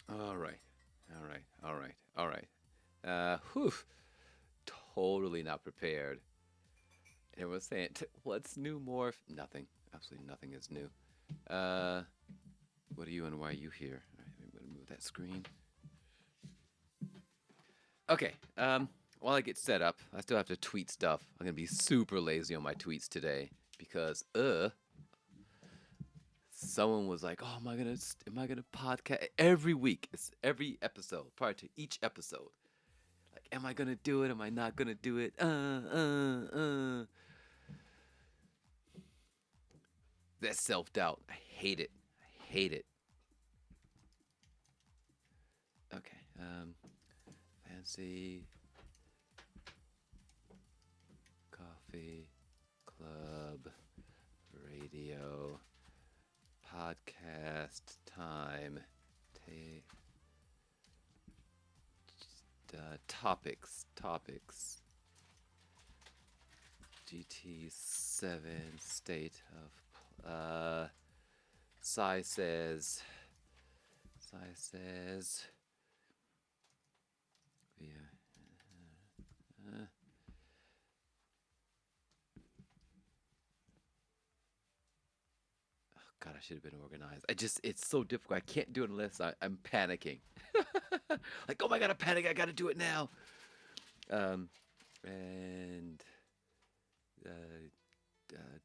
All right. All right. All right. All right. Whew. Totally not prepared. Everyone's saying, "What's new, Morph?" Nothing. Absolutely nothing is new. Uh, what are you and why are you here? All right, I'm gonna move that screen. Okay. While I get set up, I still have to tweet stuff. I'm gonna be super lazy on my tweets today because someone was like, "Oh, am I gonna podcast every week? It's every episode, prior to each episode. Like, am I gonna do it? Am I not gonna do it? That self doubt. I hate it. I hate it. Okay. Fancy coffee club radio podcast time. Topics. Gt7 state of Sai says yeah. uh, God, I should have been organized. It's so difficult. I can't do it unless I'm panicking. Like, oh my God, I panic. I got to do it now. Um, and uh, uh,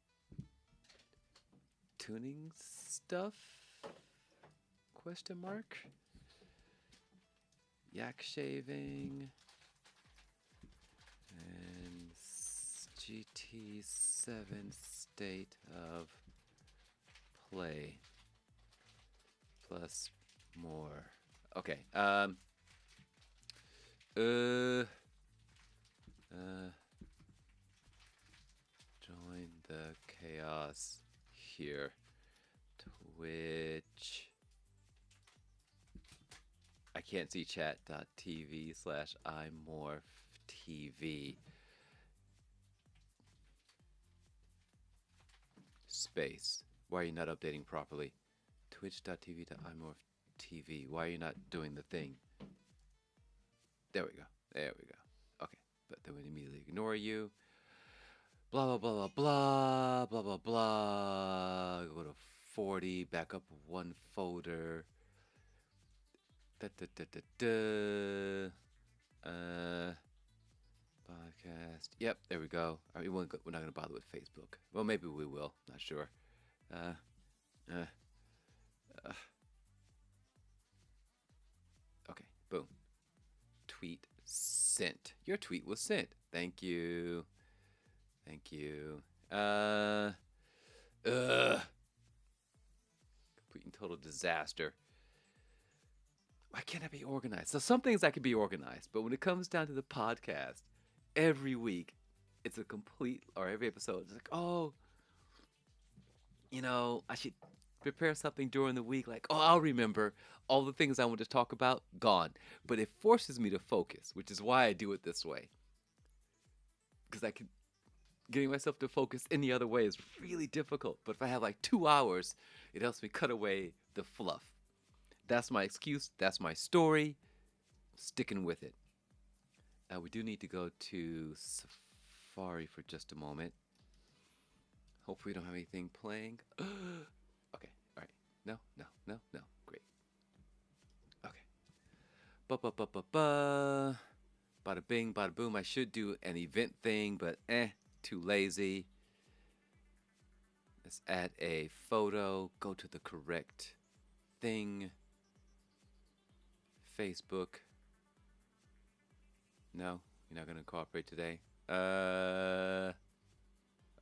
tuning stuff? Question mark. Yak shaving and GT7 state of play plus more. Okay. Join the chaos here. Twitch. I can't see chat.tv/imorphtv. Space. Why are you not updating properly? Twitch.tv/imorphtv. Why are you not doing the thing? There we go. There we go. Okay. But then we immediately ignore you. Blah, blah, blah, blah, blah, blah, blah, blah. Go to 40, back up one folder. Da, da, da, da, da. Podcast. Yep, there we go. I mean, we're not going to bother with Facebook. Well, maybe we will. Not sure. Uh, uh, uh. Okay, boom. Tweet sent. Your tweet was sent. Thank you. Thank you. Complete and total disaster. Why can't I be organized? So some things I can be organized, but when it comes down to the podcast, every week it's a complete, or every episode, it's like, oh, I should prepare something during the week. Like, oh, I'll remember all the things I want to talk about, gone. But it forces me to focus, which is why I do it this way. Because getting myself to focus any other way is really difficult. But if I have like 2 hours, it helps me cut away the fluff. That's my excuse. That's my story. Sticking with it. We do need to go to Safari for just a moment. Hopefully, we don't have anything playing. Okay, all right. No. Great. Okay. Ba. Bada bing, bada boom. I should do an event thing, but too lazy. Let's add a photo. Go to the correct thing. Facebook. No, you're not gonna cooperate today.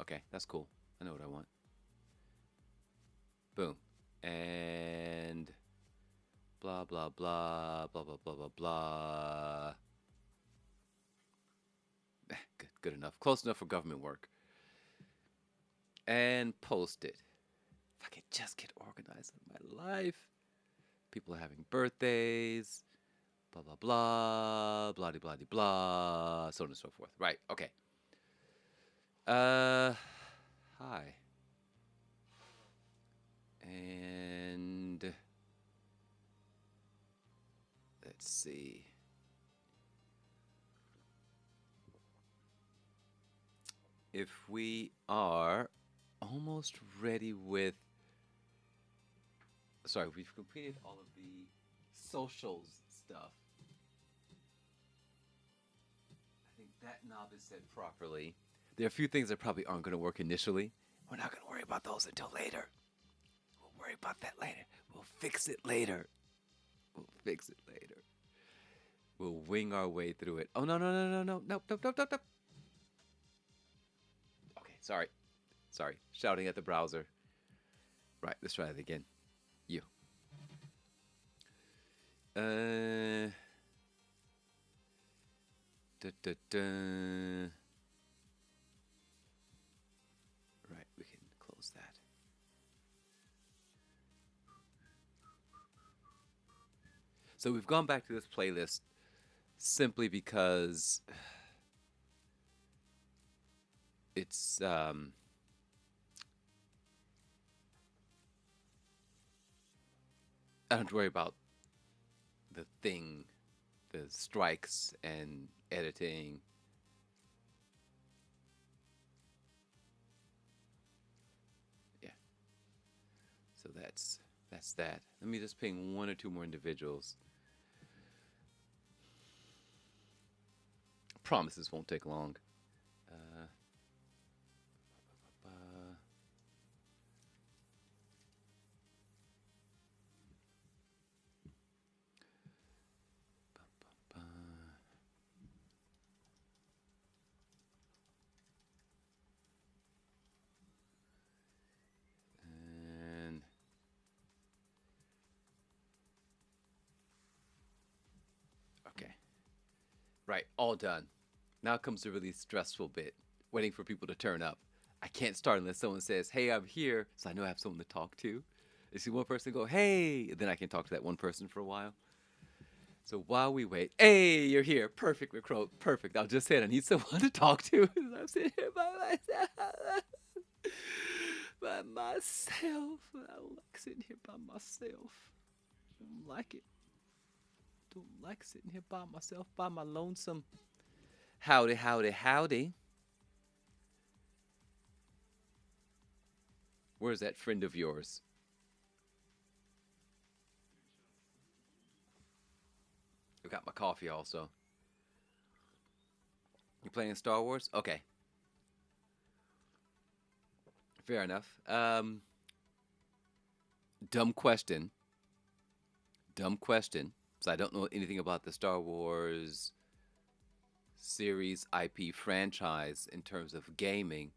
Okay, that's cool. I know what I want. Boom. And blah blah blah blah blah blah blah blah. Good enough. Close enough for government work. and post it. If I could just get organized in my life. People are having birthdays, blah, blah, blah, blah, blah, blah, blah, so on and so forth. Right, okay. Hi. And let's see. If we are almost ready with, sorry, we've completed all of the socials stuff. I think that knob is set properly. There are a few things that probably aren't going to work initially. We're not going to worry about those until later. We'll worry about that later. We'll fix it later. We'll fix it later. We'll wing our way through it. Oh, no, no, no, no, no, no, no, no, no, no. Okay, sorry. Sorry. Shouting at the browser. Right, let's try that again. You. Da, da, da. Right, we can close that. So we've gone back to this playlist simply because it's I don't have to worry about the thing, the strikes and editing. Yeah. So that's that. Let me just ping one or two more individuals. Promise this won't take long. And okay. Right, all done. Now comes the really stressful bit, waiting for people to turn up. I can't start unless someone says, "Hey, I'm here," so I know I have someone to talk to. I see one person go, "Hey," then I can talk to that one person for a while. So while we wait, hey, you're here. Perfect, McCrow. Perfect. I'll just say it. I need someone to talk to. I'm sitting here by myself. By myself. I don't like sitting here by myself. Don't like it. Don't like sitting here by myself, by my lonesome. Howdy, howdy, howdy. Where's that friend of yours? I got my coffee also. You playing Star Wars? Okay. Fair enough. Dumb question. Dumb question. So I don't know anything about the Star Wars series IP franchise in terms of gaming.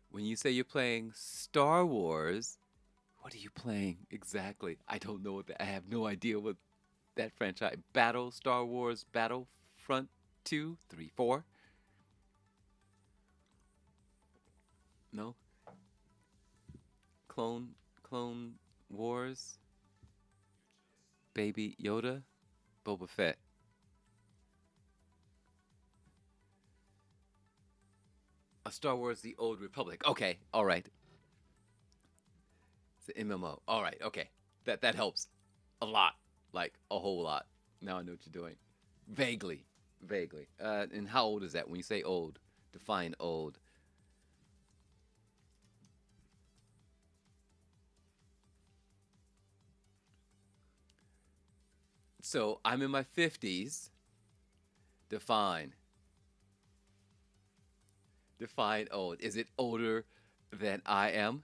When you say you're playing Star Wars, what are you playing exactly? I don't know I have no idea what that franchise. Star Wars Battlefront 2, 3, 4? No? Clone Wars? Baby Yoda? Boba Fett? A Star Wars The Old Republic. Okay, all right. It's an MMO. All right, okay. That helps a lot, like a whole lot. Now I know what you're doing. Vaguely, vaguely. And how old is that? When you say old, define old. So I'm in my 50s. Define. Define old. Is it older than I am?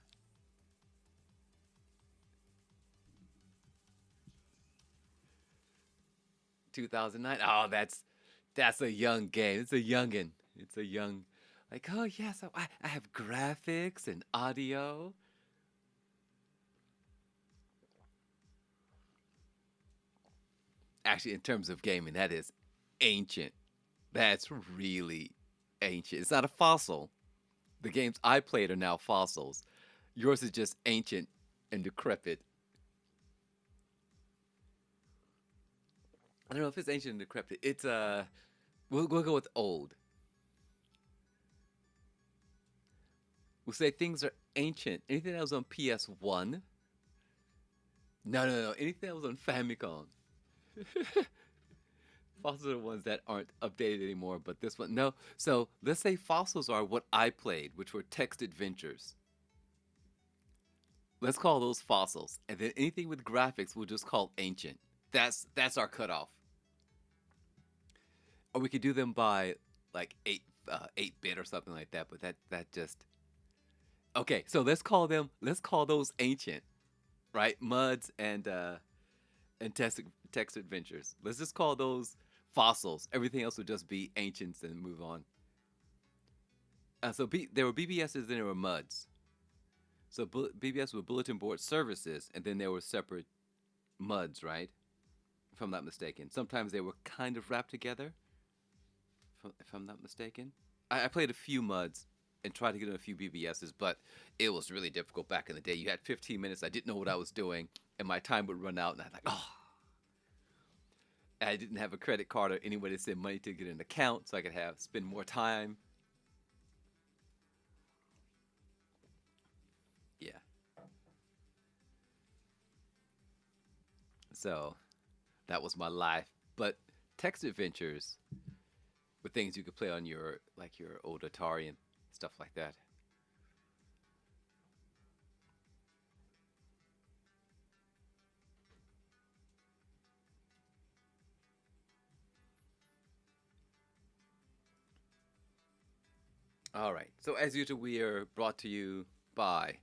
2009. Oh, that's a young game. It's a youngin. It's a young, like, oh yes, I have graphics and audio. Actually, in terms of gaming, that is ancient. That's really ancient. It's not a fossil. The games I played are now fossils. Yours is just ancient and decrepit. I don't know if it's ancient and decrepit. It's we'll go with old. We'll say things are ancient. Anything that was on PS1. No. Anything that was on Famicom. Fossils are the ones that aren't updated anymore, but this one, no. So let's say fossils are what I played, which were text adventures. Let's call those fossils, and then anything with graphics we'll just call ancient. That's our cutoff. Or we could do them by like 8 bit or something like that. But that just okay. So let's call those ancient, right? Muds and text adventures. Let's just call those fossils. Everything else would just be ancients and move on. There were BBSs and there were muds. So BBS were bulletin board services, and then there were separate muds, right? If I'm not mistaken. Sometimes they were kind of wrapped together. If I'm not mistaken, I played a few muds and tried to get in a few BBSs, but it was really difficult back in the day. You had 15 minutes. I didn't know what I was doing, and my time would run out, and I was like, oh. And I didn't have a credit card or any way to send money to get an account, so I could spend more time. Yeah. So that was my life. But text adventures were things you could play on your old Atari and stuff like that. All right. So as usual, we are brought to you by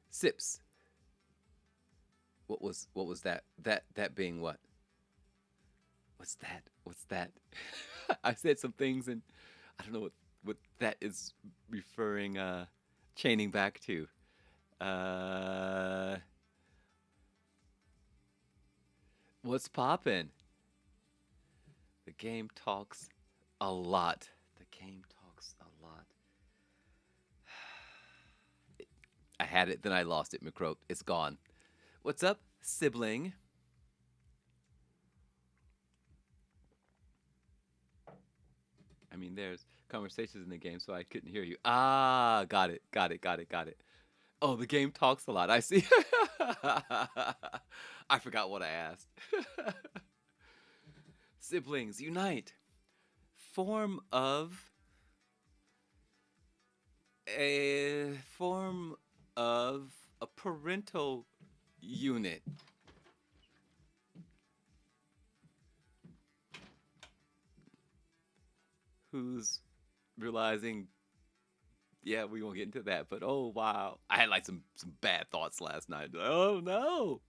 Sips. What was that? That being what? What's that? What's that? I said some things and I don't know what that is referring chaining back to. Uh what's poppin'? The game talks a lot. The game talks a lot. I had it, then I lost it, McCroat. It's gone. What's up, sibling? I mean, there's conversations in the game, so I couldn't hear you. Ah, got it, got it, got it, got it. Oh, the game talks a lot. I see. I forgot what I asked. Siblings unite. Form of form of a parental unit. Who's realizing, yeah, we won't get into that, but oh wow, I had like some bad thoughts last night. Oh no,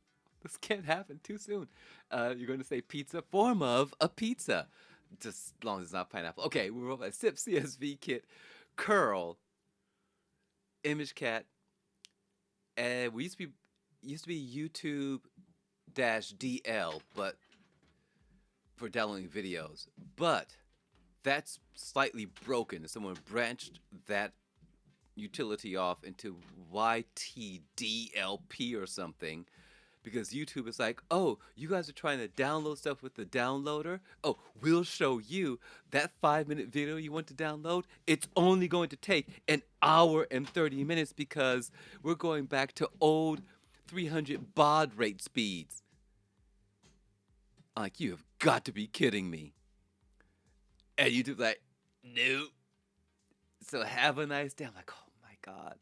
this can't happen too soon. You're going to say pizza, form of a pizza, just as long as it's not pineapple. Okay, we're over at Sip CSV Kit, Curl, Image Cat, and we used to be YouTube dash DL, but for downloading videos, but that's slightly broken. Someone branched that utility off into YTDLP or something because YouTube is like, oh, you guys are trying to download stuff with the downloader? Oh, we'll show you that 5-minute video you want to download. It's only going to take an hour and 30 minutes because we're going back to old 300 baud rate speeds. Like, you have got to be kidding me. And YouTube's like, no. So have a nice day. I'm like, oh my God.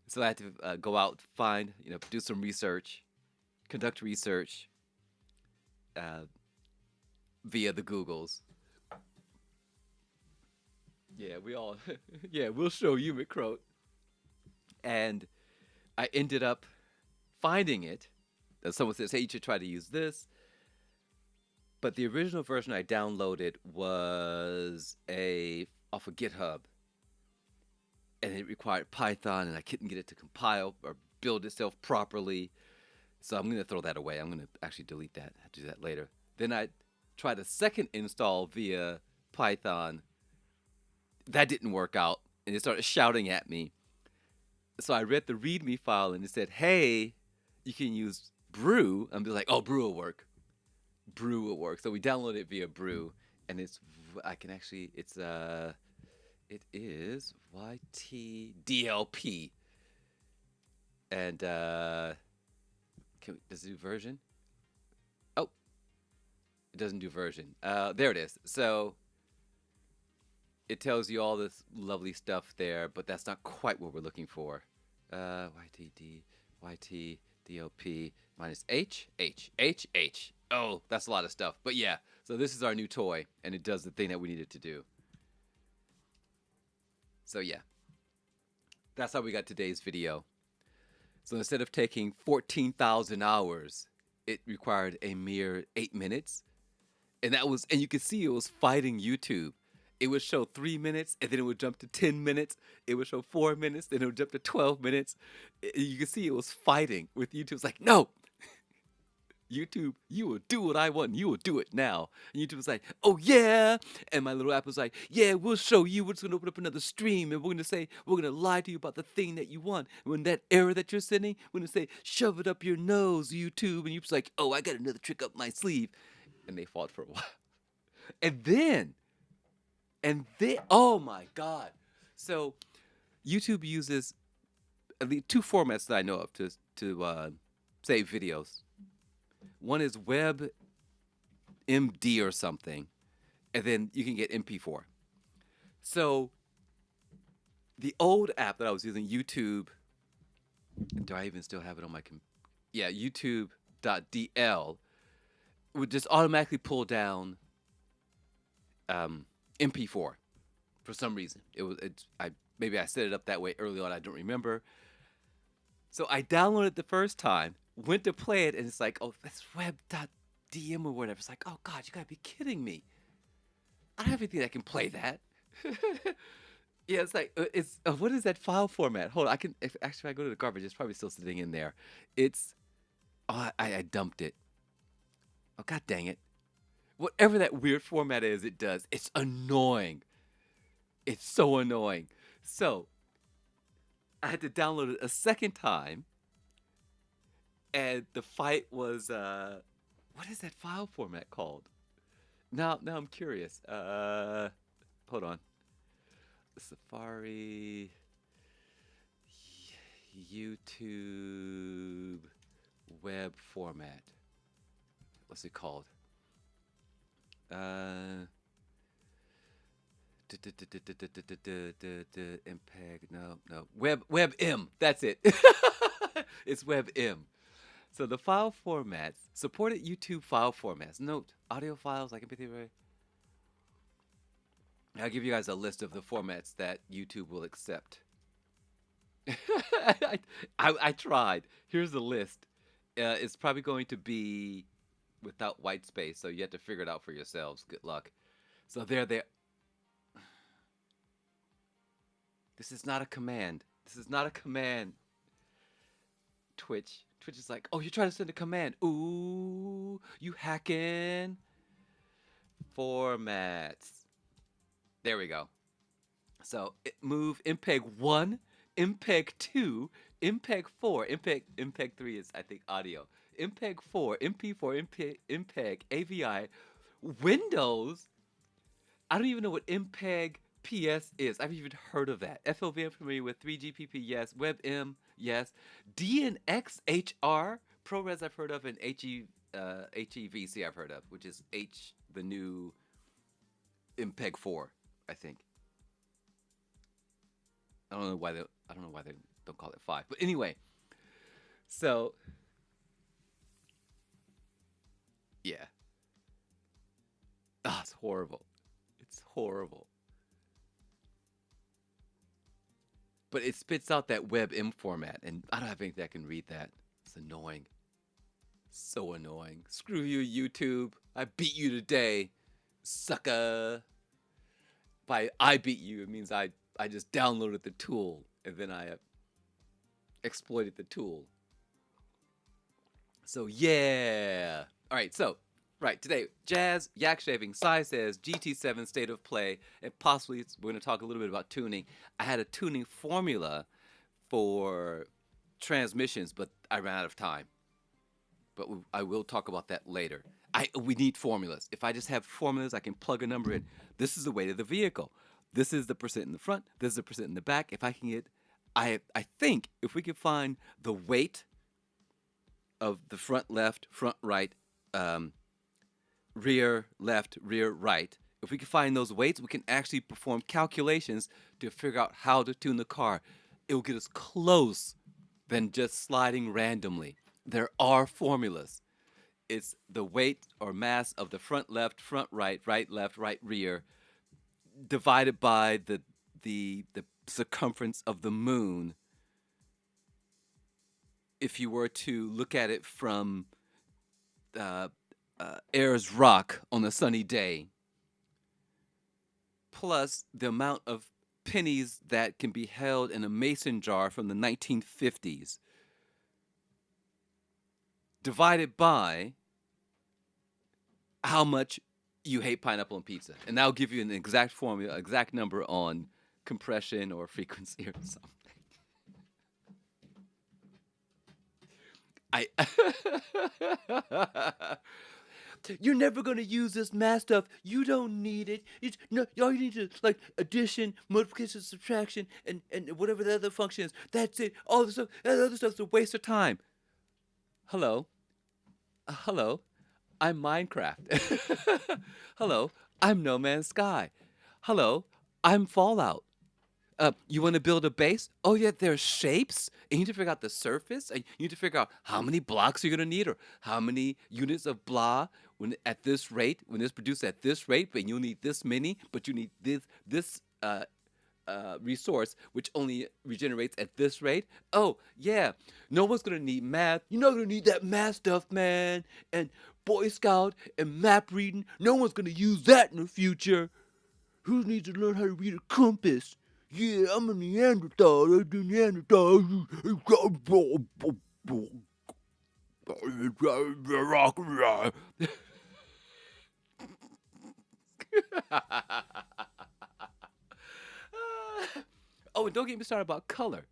So I had to go out, find, do some research, conduct research via the Googles. Yeah, we all, yeah, we'll show you, McCroat. And I ended up finding it. Someone says, hey, you should try to use this. But the original version I downloaded was off of GitHub. And it required Python, and I couldn't get it to compile or build itself properly. So I'm going to throw that away. I'm going to actually delete that. I'll do that later. Then I tried a second install via Python. That didn't work out and it started shouting at me. So I read the README file, and it said, "Hey, you can use Brew." I'm just like, "Oh, Brew will work. Brew will work." So we downloaded it via Brew, and I can actually it is YTDLP, and does it do version? Oh, it doesn't do version. There it is. So it tells you all this lovely stuff there, but that's not quite what we're looking for. YTDLP minus H. Oh, that's a lot of stuff. But yeah, so this is our new toy, and it does the thing that we need it to do. So yeah, that's how we got today's video. So instead of taking 14,000 hours, it required a mere 8 minutes. And you could see it was fighting YouTube. It would show 3 minutes, and then it would jump to 10 minutes. It would show 4 minutes, then it would jump to 12 minutes. You could see it was fighting with YouTube. It's like, no, YouTube, you will do what I want. You will do it now. And YouTube was like, oh, yeah. And my little app was like, yeah, we'll show you. We're just going to open up another stream, and we're going to lie to you about the thing that you want. When that error that you're sending, we're going to say, shove it up your nose, YouTube. And YouTube's like, oh, I got another trick up my sleeve. And they fought for a while. And then, oh my God. So YouTube uses at least two formats that I know of to save videos. One is WebMD or something, and then you can get MP4. So the old app that I was using, YouTube, do I even still have it on my computer? Yeah, YouTube.dl would just automatically pull down MP4 for some reason. Maybe I set it up that way early on. I don't remember. So I downloaded the first time, went to play it, and it's like, oh, that's web.dm or whatever. It's like, oh God, you gotta be kidding me. I don't have anything that can play that. Yeah, it's like what is that file format? Hold on, if I go to the garbage, it's probably still sitting in there. I dumped it. Oh God dang it. Whatever that weird format is, it does. It's annoying. It's so annoying. So I had to download it a second time, and the fight was what is that file format called? Now I'm curious. Hold on. Safari, YouTube, web format. What's it called? MPEG, no. WebM. That's it. It's WebM. So the file formats supported YouTube file formats. Note audio files like MP3. I'll give you guys a list of the formats that YouTube will accept. I tried. Here's the list. It's probably going to be without white space, so you have to figure it out for yourselves. Good luck. So there. This is not a command. This is not a command. Twitch is like, oh, you're trying to send a command. Ooh, you hacking. Formats. There we go. So move MPEG 1, MPEG 2, MPEG 4, MPEG 3 is, I think, audio. MPEG 4, MP4, MPEG, AVI, Windows. I don't even know what MPEG PS is. I've even heard of that. FLV, I'm familiar with. 3GPP, yes. WebM, yes. DNxHR, ProRes I've heard of, and HEVC I've heard of, which is the new MPEG 4, I think. I don't know why they don't call it 5. But anyway, so yeah. Ah, it's horrible. It's horrible. But it spits out that WebM format, and I don't have anything that can read that. It's annoying. So annoying. Screw you, YouTube. I beat you today, sucker. By I beat you, it means I just downloaded the tool, and then I exploited the tool. So yeah. All right, so Right, today, jazz, yak shaving, Sai says, GT7 state of play, and possibly we're going to talk a little bit about tuning. I had a tuning formula for transmissions, but I ran out of time. But I will talk about that later. We need formulas. If I just have formulas, I can plug a number in. This is the weight of the vehicle. This is the percent in the front. This is the percent in the back. If I can get, I think if we can find the weight of the front left, front right, rear left, rear right. If we can find those weights, we can actually perform calculations to figure out how to tune the car. It will get us close than just sliding randomly. There are formulas. It's the weight or mass of the front left, front right, right left, right rear, divided by the circumference of the moon. If you were to look at it from Ayers Rock on a sunny day, plus the amount of pennies that can be held in a mason jar from the 1950s, divided by how much you hate pineapple on pizza. And that'll give you an exact formula, exact number on compression or frequency or something. You're never gonna use this math stuff. You don't need it. It's no, all you need is like addition, multiplication, subtraction, and whatever the other function is. That's it. All the stuff, that other stuff's a waste of time. Hello, hello, I'm Minecraft. Hello, I'm No Man's Sky. Hello, I'm Fallout. You want to build a base? Oh yeah, there's shapes. And you need to figure out the surface. And you need to figure out how many blocks you're gonna need, or how many units of blah when at this rate, when it's produced at this rate. But you'll need this many. But you need this resource, which only regenerates at this rate. Oh yeah, no one's gonna need math. You're not gonna need that math stuff, man. And Boy Scout and map reading. No one's gonna use that in the future. Who needs to learn how to read a compass? Yeah, I'm a Neanderthal. I do Neanderthal. Oh, and don't get me started about color.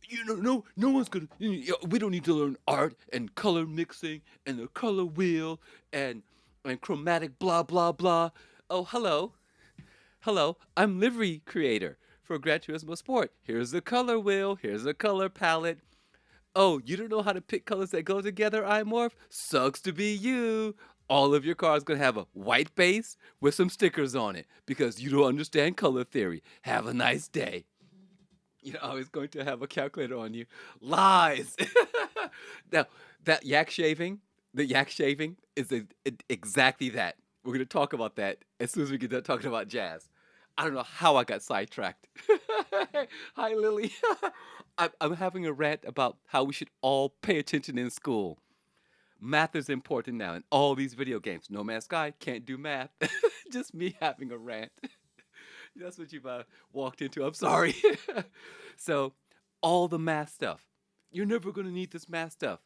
You know, no one's gonna. We don't need to learn art and color mixing and the color wheel and chromatic blah blah blah. Oh, hello. I'm livery creator for Gran Turismo Sport. Here's the color wheel. Here's the color palette. Oh, you don't know how to pick colors that go together, iMorph? Sucks to be you. All of your cars gonna have a white base with some stickers on it because you don't understand color theory. Have a nice day. You're always going to have a calculator on you. Lies. Now, that yak shaving, the yak shaving is exactly that. We're going to talk about that as soon as we get done talking about jazz. I don't know how I got sidetracked. Hi, Lily. I'm having a rant about how we should all pay attention in school. Math is important now in all these video games. No Man's Sky can't do math. Just me having a rant. That's what you've walked into. I'm sorry. So, all the math stuff. You're never going to need this math stuff.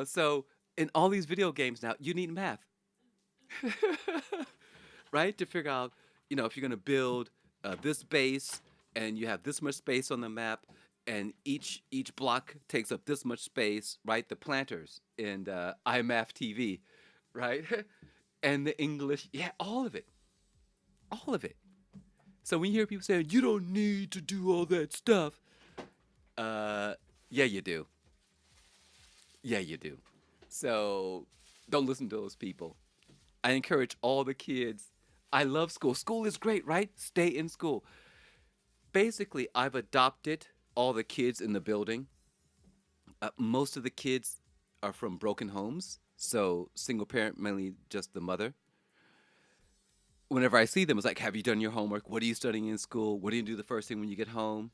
So, in all these video games now, you need math. Right? To figure out, if you're going to build this base and you have this much space on the map and each block takes up this much space, right? The planters and iMath TV, right? And the English, yeah, all of it. All of it. So when you hear people saying, you don't need to do all that stuff, yeah, you do. Yeah, you do. So don't listen to those people. I encourage all the kids. I love school. School is great, right? Stay in school. Basically, I've adopted all the kids in the building. Most of the kids are from broken homes, so single parent, mainly just the mother. Whenever I see them, it's like, have you done your homework? What are you studying in school? What do you do the first thing when you get home?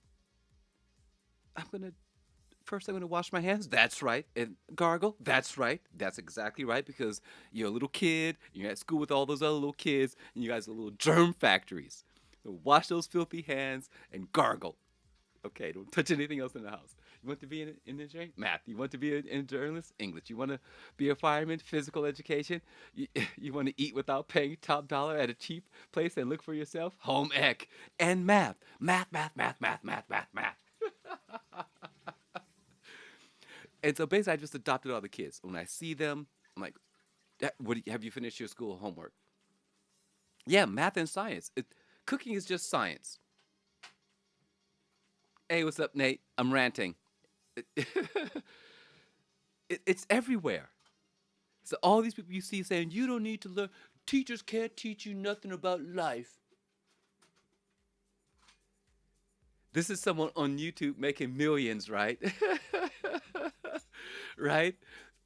First I'm gonna wash my hands. That's right. And gargle. That's right. That's exactly right, because you're a little kid, you're at school with all those other little kids, and you guys are little germ factories. So wash those filthy hands and gargle. Okay, don't touch anything else in the house. You want to be in engineering? Math. You want to be a journalist? English. You want to be a fireman? Physical education. You, you want to eat without paying top dollar at a cheap place and look for yourself? Home ec and math. Math, math, math, math, math, math, math. And so basically, I just adopted all the kids. When I see them, I'm like, have you finished your school homework? Yeah, math and science. Cooking is just science. Hey, what's up, Nate? I'm ranting. It's everywhere. So all these people you see saying you don't need to learn. Teachers can't teach you nothing about life. This is someone on YouTube making millions, right? Right?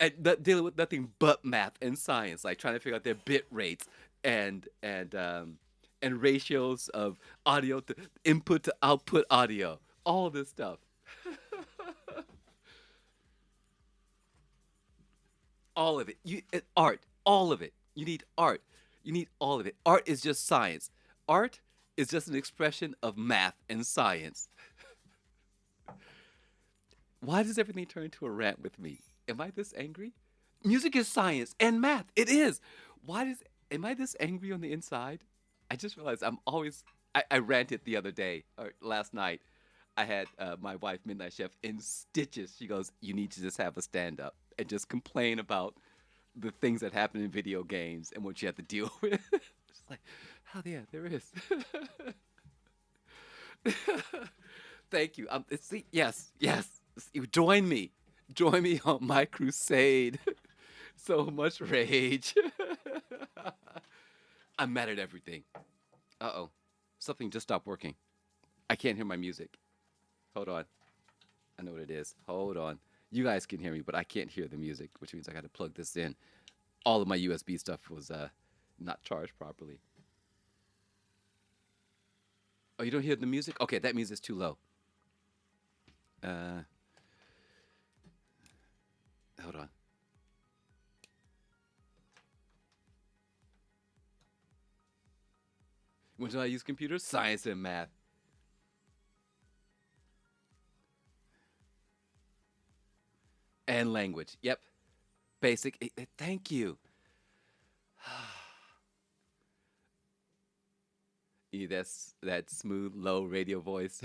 And dealing with nothing but math and science, like trying to figure out their bit rates and and ratios of audio to input to output audio. All this stuff. All of it. Art, all of it. You need art. You need all of it. Art is just science. Art is just an expression of math and science. Why does everything turn into a rant with me? Am I this angry? Music is science and math. It is. Why does am I this angry on the inside? I just realized I'm always I ranted the other day or last night. I had my wife, Midnight Chef, in stitches. She goes, "You need to just have a stand up and just complain about the things that happen in video games and what you have to deal with." It's like, oh yeah, there is. Thank you. See, yes, yes. You join me on my crusade. So much rage. I'm mad at everything. Uh oh, something just stopped working. I can't hear my music. Hold on. I know what it is. Hold on. You guys can hear me, but I can't hear the music, which means I got to plug this in. All of my USB stuff was not charged properly. Oh, you don't hear the music? Okay, that means it's too low. Hold on. When do I use computers? Science and math. And language. Yep. Basic. Thank you. That's that smooth, low radio voice.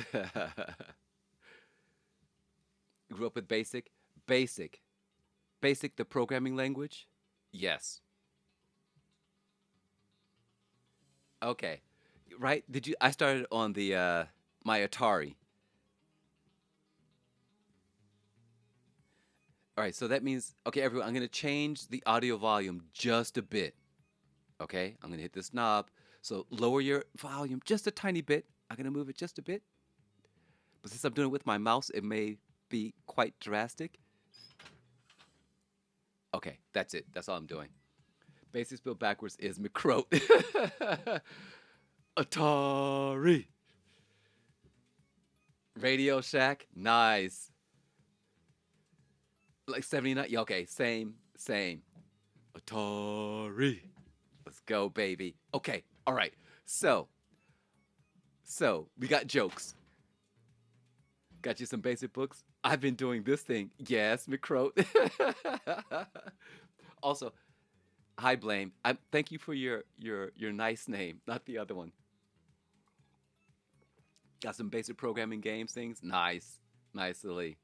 Grew up with basic. Basic. Basic, the programming language? Yes. Okay. Right? Did you I started on the my Atari. All right, so that means okay, everyone, I'm going to change the audio volume just a bit. Okay? I'm going to hit this knob. So lower your volume just a tiny bit. I'm going to move it just a bit. But since I'm doing it with my mouse, it may be quite drastic. Okay, that's it. That's all I'm doing. Basic spelled backwards is McCroat. Atari. Radio Shack. Nice. Like 79. Yeah, okay, same, same. Atari. Let's go, baby. Okay, all right. So we got jokes. Got you some basic books. I've been doing this thing. Yes, McCroat. Also, hi Blame. Thank you for your nice name, not the other one. Got some basic programming games things. Nice, nicely.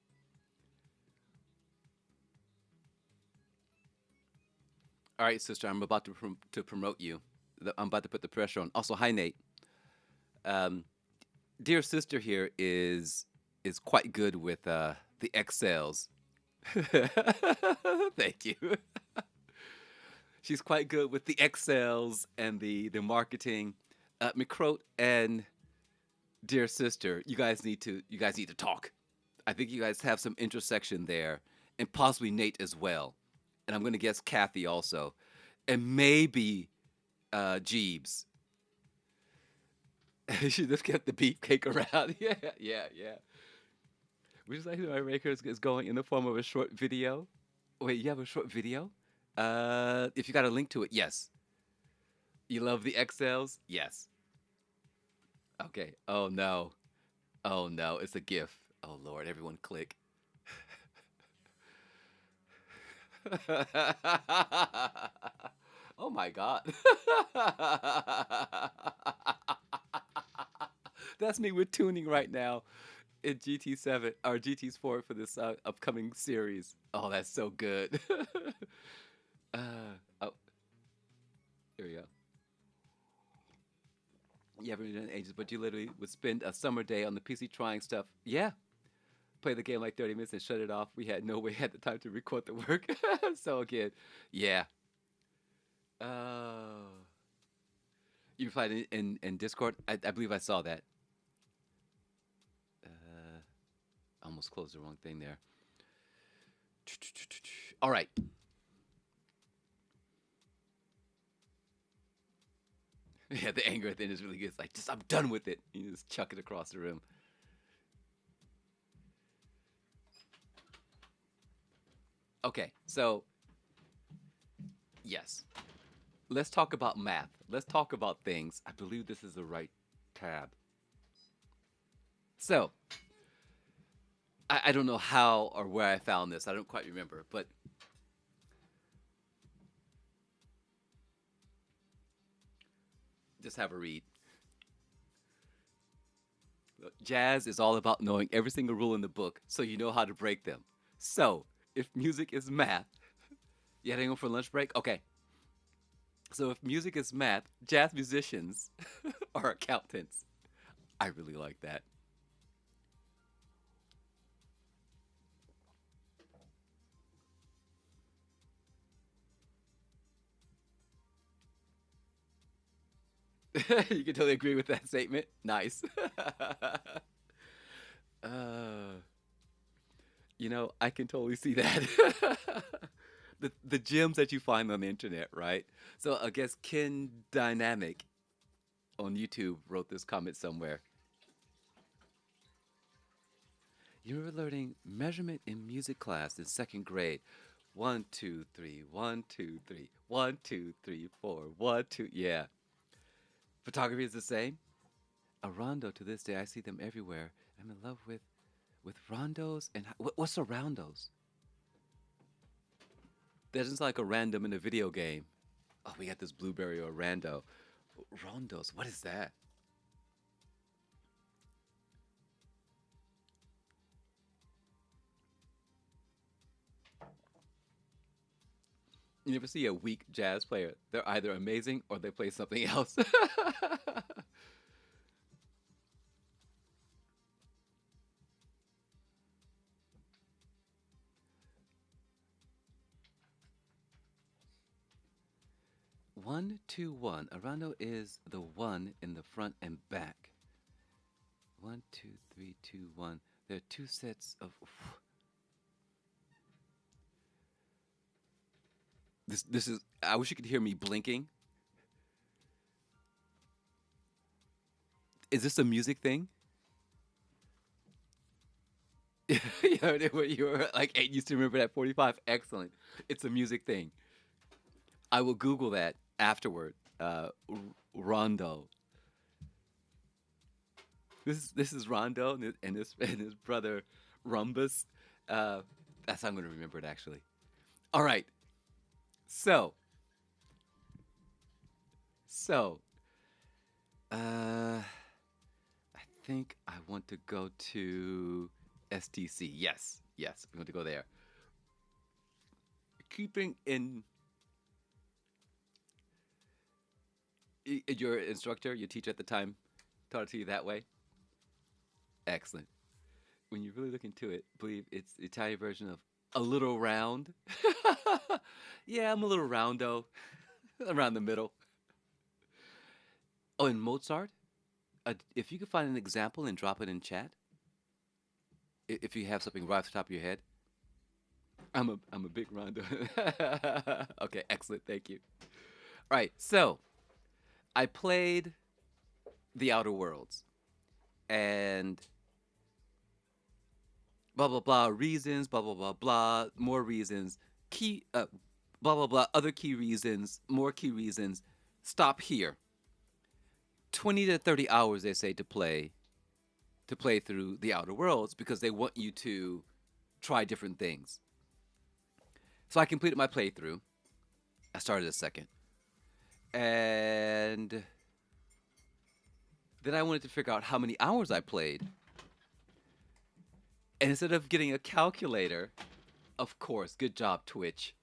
All right, sister. I'm about to promote you. I'm about to put the pressure on. Also, hi Nate. Um, dear sister here is quite good with the Excels. Thank you. She's quite good with the Excels and the marketing. McCroat and dear sister, you guys need to talk. I think you guys have some intersection there, and possibly Nate as well. And I'm gonna guess Kathy also, and maybe Jeebs. She just kept the beefcake around. Yeah, yeah, yeah. Would you like to my Rakers is going in the form of a short video? Wait, you have a short video? If you got a link to it, yes. You love the XLs? Yes. Okay. Oh no. Oh no, it's a GIF. Oh Lord, everyone click. Oh my God. That's me with tuning right now in GT7 or GT Sport for this upcoming series. Oh, that's so good. uh, oh, here we go. You haven't done it in ages, but you literally would spend a summer day on the PC trying stuff. Yeah, play the game like 30 minutes and shut it off. We had no way at the time to record the work. So again, yeah. Uh, you replied in Discord. I believe I saw that. Uh, almost closed the wrong thing there. All right. Yeah, the anger at the end is really good. It's like, just I'm done with it. You just chuck it across the room. Okay, so yes, let's talk about math. Let's talk about things. I believe this is the right tab. So I don't know how or where I found this. I don't quite remember, but just have a read. Jazz is all about knowing every single rule in the book so you know how to break them. So, if music is math, you heading home for lunch break? Okay. So, if music is math, jazz musicians are accountants. I really like that. You can totally agree with that statement. Nice. uh, I can totally see that. The gems that you find on the internet, right? So I guess Ken Dynamic on YouTube wrote this comment somewhere. You were learning measurement in music class in second grade. One, two, three, one, two, three, one, two, three, four, one, two. Yeah. Photography is the same. A rondo to this day, I see them everywhere. I'm in love with rondos and what's a rondos? That's just like a random in a video game. Oh, we got this blueberry or rando. Rondos, what is that? You never see a weak jazz player. They're either amazing or they play something else. One, two, one. A rondo is the one in the front and back. One, two, three, two, one. There are two sets of. This is. I wish you could hear me blinking. Is this a music thing? You were like 8 used to remember that 45. Excellent. It's a music thing. I will Google that afterward. Rondo. This is Rondo and his brother Rumbus. Uh, that's how I'm going to remember it actually. All right. So so I think I want to go to STC. Yes, yes, we want to go there. Keeping in your instructor, your teacher at the time, taught it to you that way. Excellent. When you really look into it, believe it's the Italian version of a little round. Yeah, I'm a little roundo, around the middle. Oh, and Mozart. If you could find an example and drop it in chat, if you have something right off the top of your head. I'm a big rondo. Okay, excellent. Thank you. All right, so I played The Outer Worlds and blah blah blah reasons, blah blah blah blah, more reasons, key blah blah blah, other key reasons, more key reasons. Stop here. 20 to 30 hours they say to play through The Outer Worlds because they want you to try different things. So I completed my playthrough. I started a second. And then I wanted to figure out how many hours I played. And instead of getting a calculator, of course, good job, Twitch.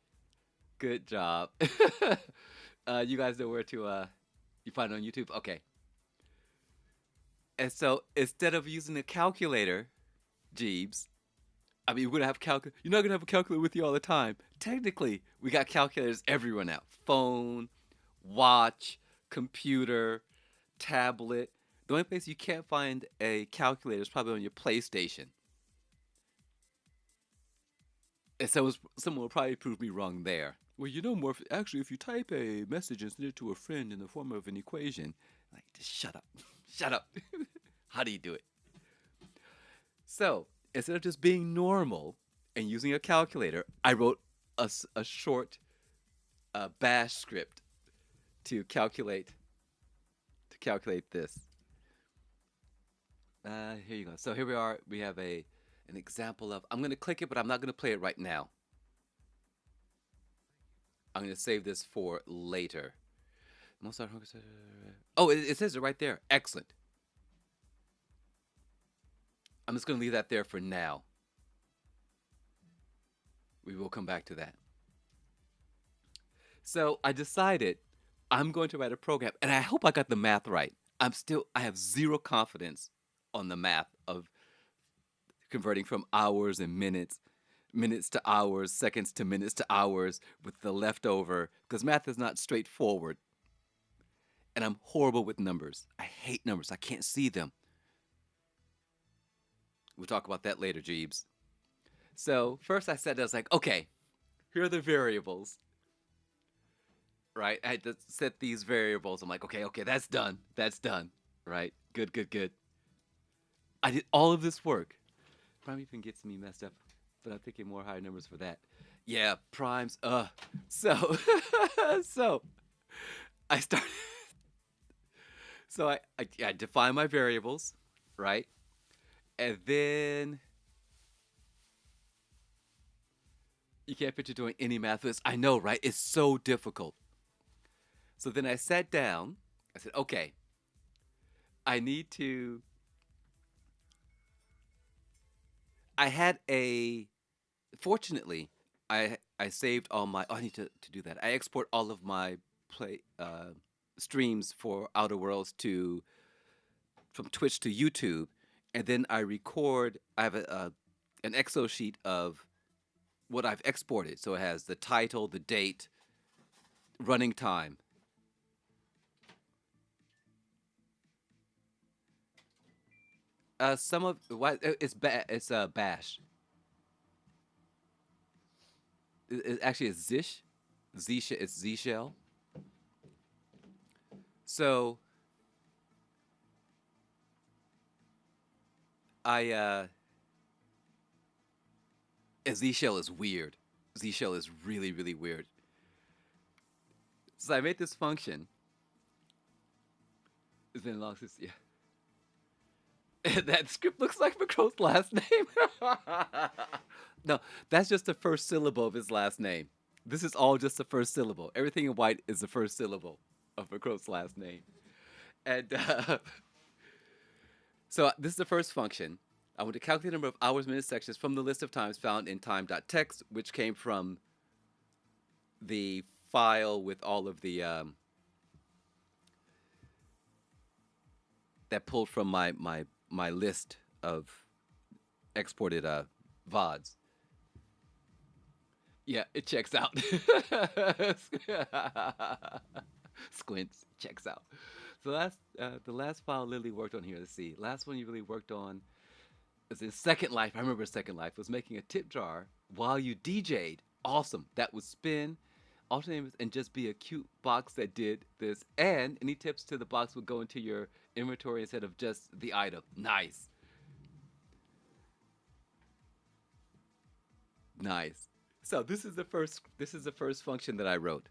Good job. You guys know where to you find it on YouTube? Okay. And so instead of using a calculator, Jeebs, I mean, you're not gonna have a calculator with you all the time. Technically, we got calculators everywhere now. Phone, watch, computer, tablet. The only place you can't find a calculator is probably on your PlayStation. And so someone will probably prove me wrong there. Well, you know, Morph, actually, if you type a message and send it to a friend in the form of an equation, like, just shut up. Shut up. How do you do it? So, instead of just being normal and using a calculator, I wrote a short bash script to calculate this. Here you go. So here we are. We have an example of. I'm going to click it, but I'm not going to play it right now. I'm going to save this for later. Oh, it says it right there. Excellent. I'm just going to leave that there for now. We will come back to that. So I decided I'm going to write a program, and I hope I got the math right. I have zero confidence on the math of converting from hours and minutes to hours, seconds to minutes to hours with the leftover, because math is not straightforward. And I'm horrible with numbers. I hate numbers. I can't see them. We'll talk about that later, Jeebs. So first I was like, okay, here are the variables. Right? I had to set these variables. I'm like, okay, that's done. That's done. Right? Good. I did all of this work. Probably even gets me messed up, but I'm thinking more higher numbers for that. Yeah, primes. So, so I started. So I define my variables, right? And then you can't picture doing any math with this. I know, right? It's so difficult. So then I sat down. I said, okay, I need to. I had fortunately, I saved all my. Oh, I need to do that. I export all of my streams for Outer Worlds from Twitch to YouTube, and then I record. I have an Excel sheet of what I've exported. So it has the title, the date, running time. Some of what it's bash. Actually, it's Zish. It's Z shell. So and Z shell is weird. Z shell is really weird. So I made this function. It's been long since that script looks like McCrow's last name. No, that's just the first syllable of his last name. This is all just the first syllable. Everything in white is the first syllable of McCrow's last name. And so this is the first function. I want to calculate the number of hours, minutes, sections from the list of times found in time.txt, which came from the file with all of the that pulled from my list of exported VODs. Yeah, it checks out. Squints, checks out. So that's the last file Lily worked on here. Let's see. Last one you really worked on is in Second Life. I remember Second Life was making a tip jar while you DJ'd. Awesome. That would spin, alternate, and just be a cute box that did this. And any tips to the box would go into your inventory instead of just the item. Nice. Nice. So this is the first function that I wrote.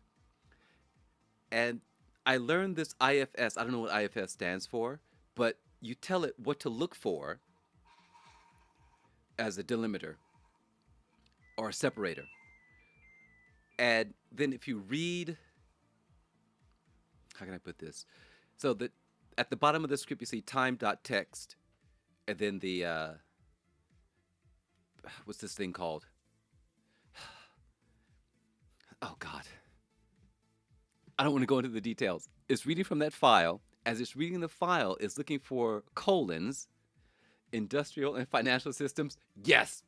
And I learned this IFS. I don't know what IFS stands for, but you tell it what to look for as a delimiter. or a separator. And then if you read, how can I put this? So that at the bottom of the script you see time.txt, and then the what's this thing called? Oh God, I don't want to go into the details. It's reading from that file. As it's reading the file, it's looking for colons, industrial and financial systems. Yes.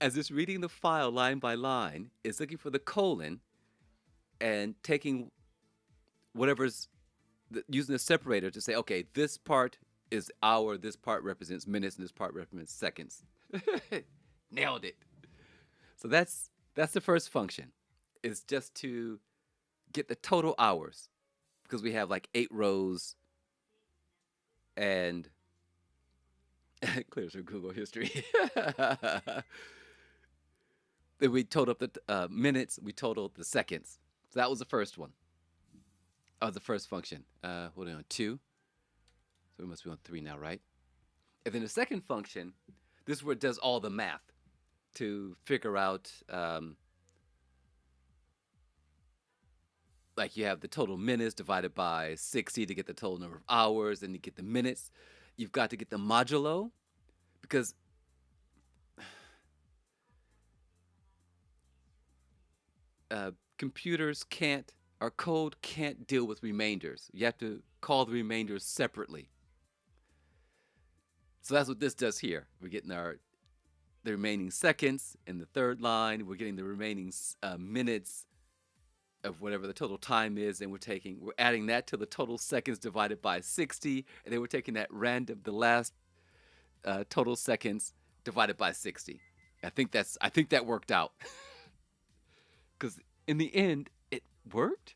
As it's reading the file line by line, it's looking for the colon and taking whatever's using a separator to say, okay, this part is hour, this part represents minutes, and this part represents seconds. Nailed it. So that's the first function. Is just to get the total hours because we have like 8 rows and clears your Google history. Then we totaled up the minutes, we totaled the seconds. So that was the first one. That was the first function. What are we on? 2. So we must be on 3 now, right? And then the second function, this is where it does all the math to figure out, like you have the total minutes divided by 60 to get the total number of hours, and you get the minutes. You've got to get the modulo because computers can't, our code can't deal with remainders. You have to call the remainders separately. So that's what this does here. We're getting the remaining seconds in the third line. We're getting the remaining minutes of whatever the total time is, and we're adding that to the total seconds divided by 60, and then we're taking that the last total seconds divided by 60. I think that worked out because in the end it worked,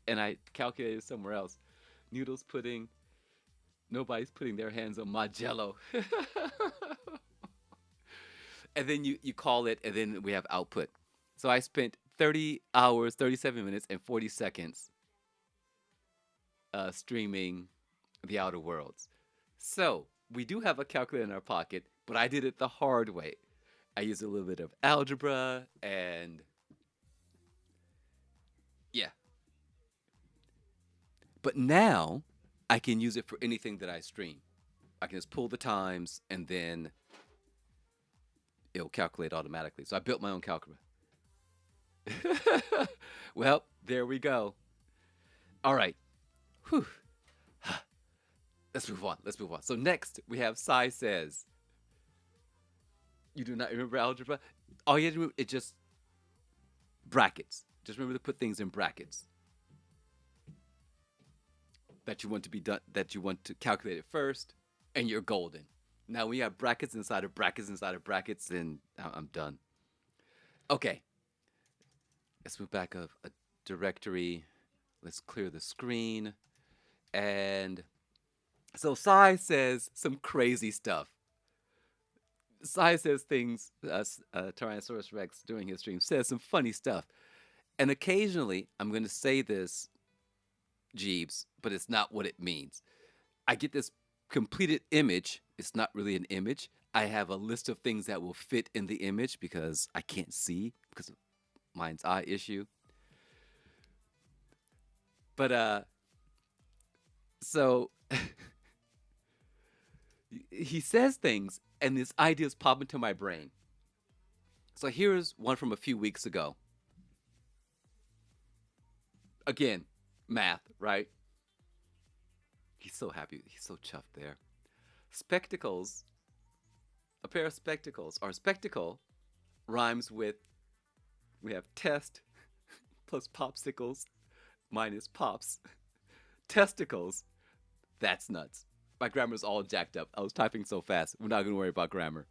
and I calculated somewhere else. Nobody's putting their hands on my Jello. And then you call it, and then we have output. So I spent 30 hours, 37 minutes, and 40 seconds streaming The Outer Worlds. So we do have a calculator in our pocket, but I did it the hard way. I used a little bit of algebra and yeah. But now I can use it for anything that I stream. I can just pull the times and then it'll calculate automatically. So I built my own calculator. Well, there we go. All right. Whew. Let's move on. Let's move on. So next we have Sai says, you do not remember algebra? All you have to remember is just brackets. Just remember to put things in brackets that you want to be done, that you want to calculate it first, and you're golden. Now we have brackets inside of brackets inside of brackets, and I'm done. Okay. Let's move back a directory. Let's clear the screen. And so Sai says some crazy stuff. Sai says things, Tyrannosaurus Rex during his stream says some funny stuff. And occasionally, I'm going to say this, Jeeves, but it's not what it means. I get this completed image. It's not really an image. I have a list of things that will fit in the image because I can't see because of mind's eye issue. But so he says things and these ideas pop into my brain. So here's one from a few weeks ago. Again, math, right? He's so happy. He's so chuffed there. Spectacles, a pair of spectacles, or spectacle rhymes with, we have test plus popsicles minus pops. Testicles, that's nuts. My grammar's all jacked up. I was typing so fast. We're not going to worry about grammar.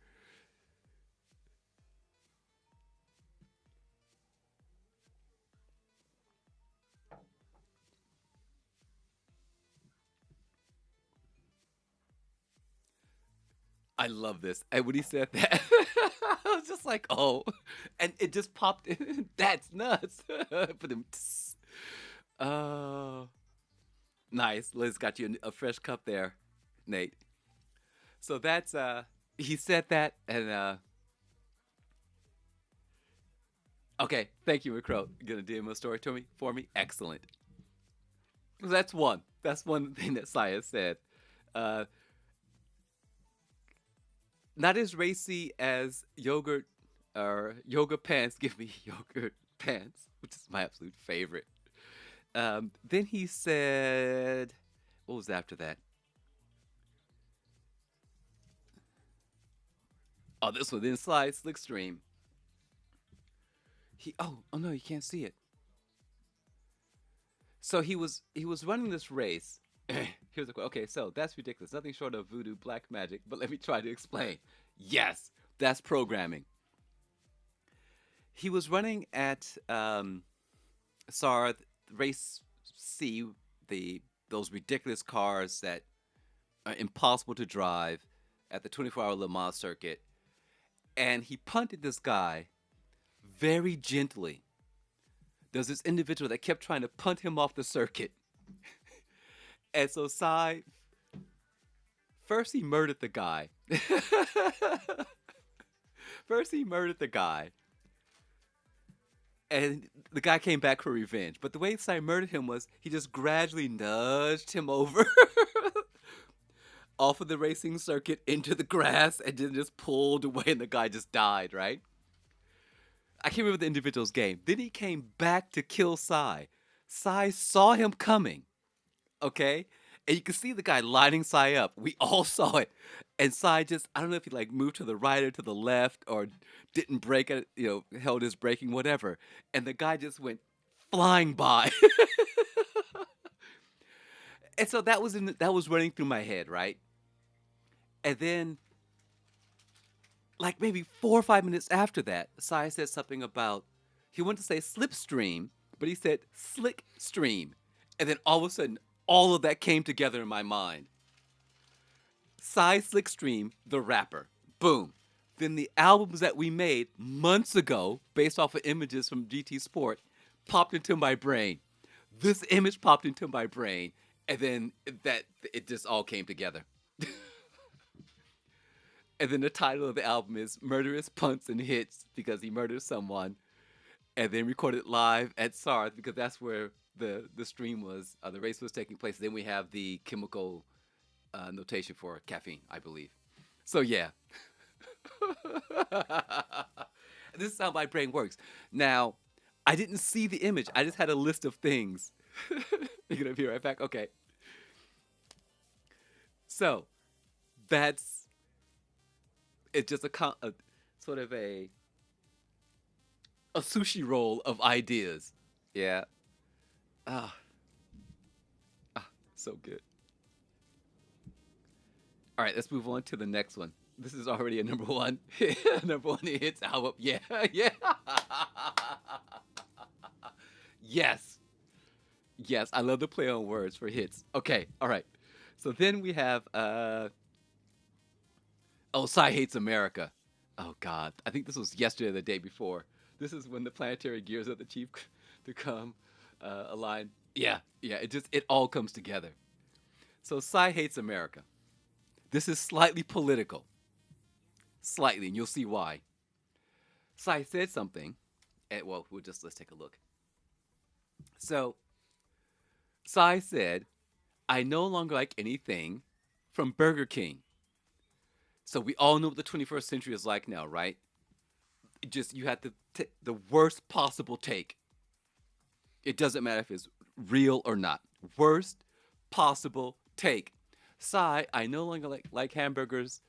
I love this. And when he said that, I was just like, oh. And it just popped in. That's nuts. Put him. Oh. Nice. Liz got you a fresh cup there, Nate. So that's, he said that, and Okay, thank you, McCrow. You gonna DM a story to me for me? Excellent. So that's one. That's one thing that Saya said. Uh, Not as racy as yogurt or yoga pants give me yogurt pants, which is my absolute favorite. Then he said, what was after that? Oh, this one. Then slide slick stream. Oh no, you can't see it. So he was running this race. Here's a quote. Okay, so that's ridiculous. Nothing short of voodoo black magic. But let me try to explain. Yes, that's programming. He was running at Sarth Race C, the those ridiculous cars that are impossible to drive at the 24-hour Le Mans circuit, and he punted this guy very gently. There's this individual that kept trying to punt him off the circuit, and so Sai first he murdered the guy. First he murdered the guy, and the guy came back for revenge. But the way Sai murdered him was he just gradually nudged him over off of the racing circuit into the grass and then just pulled away, and the guy just died, right? I can't remember the individual's game. Then he came back to kill Sai. Sai saw him coming, okay? And you can see the guy lining Sai up. We all saw it. And Sai just, I don't know if he like moved to the right or to the left or didn't brake it, held his braking, whatever. And the guy just went flying by. And so that was running through my head, right? And then like maybe 4 or 5 minutes after that, Sai said something about he wanted to say slipstream, but he said slick stream. And then all of a sudden, all of that came together in my mind. Sai Slickstream, the rapper. Boom. Then the albums that we made months ago, based off of images from GT Sport, popped into my brain. This image popped into my brain, and then that it just all came together. And then the title of the album is Murderous Punts and Hits because he murdered someone, and then recorded live at Sarth because that's where the stream was, the race was taking place. Then we have the chemical notation for caffeine, I believe. So yeah, this is how my brain works. Now, I didn't see the image. I just had a list of things. You're gonna be right back. Okay. So that's it's just a sort of a sushi roll of ideas. Yeah. Ah, so good. All right, let's move on to the next one. This is already a number one, number one hits album. Yeah, yeah. Yes, yes. I love the play on words for hits. Okay, all right. So then we have oh, Psy Hates America. Oh God, I think this was yesterday or the day before. This is when the planetary gears of the chief to come align. Yeah, yeah. It all comes together. So Psy Hates America. This is slightly political, slightly, and you'll see why. Psy said something, and well, let's take a look. So Psy said, "I no longer like anything from Burger King." So we all know what the 21st century is like now, right? You have to the worst possible take. It doesn't matter if it's real or not. Worst possible take. Psy, I no longer like hamburgers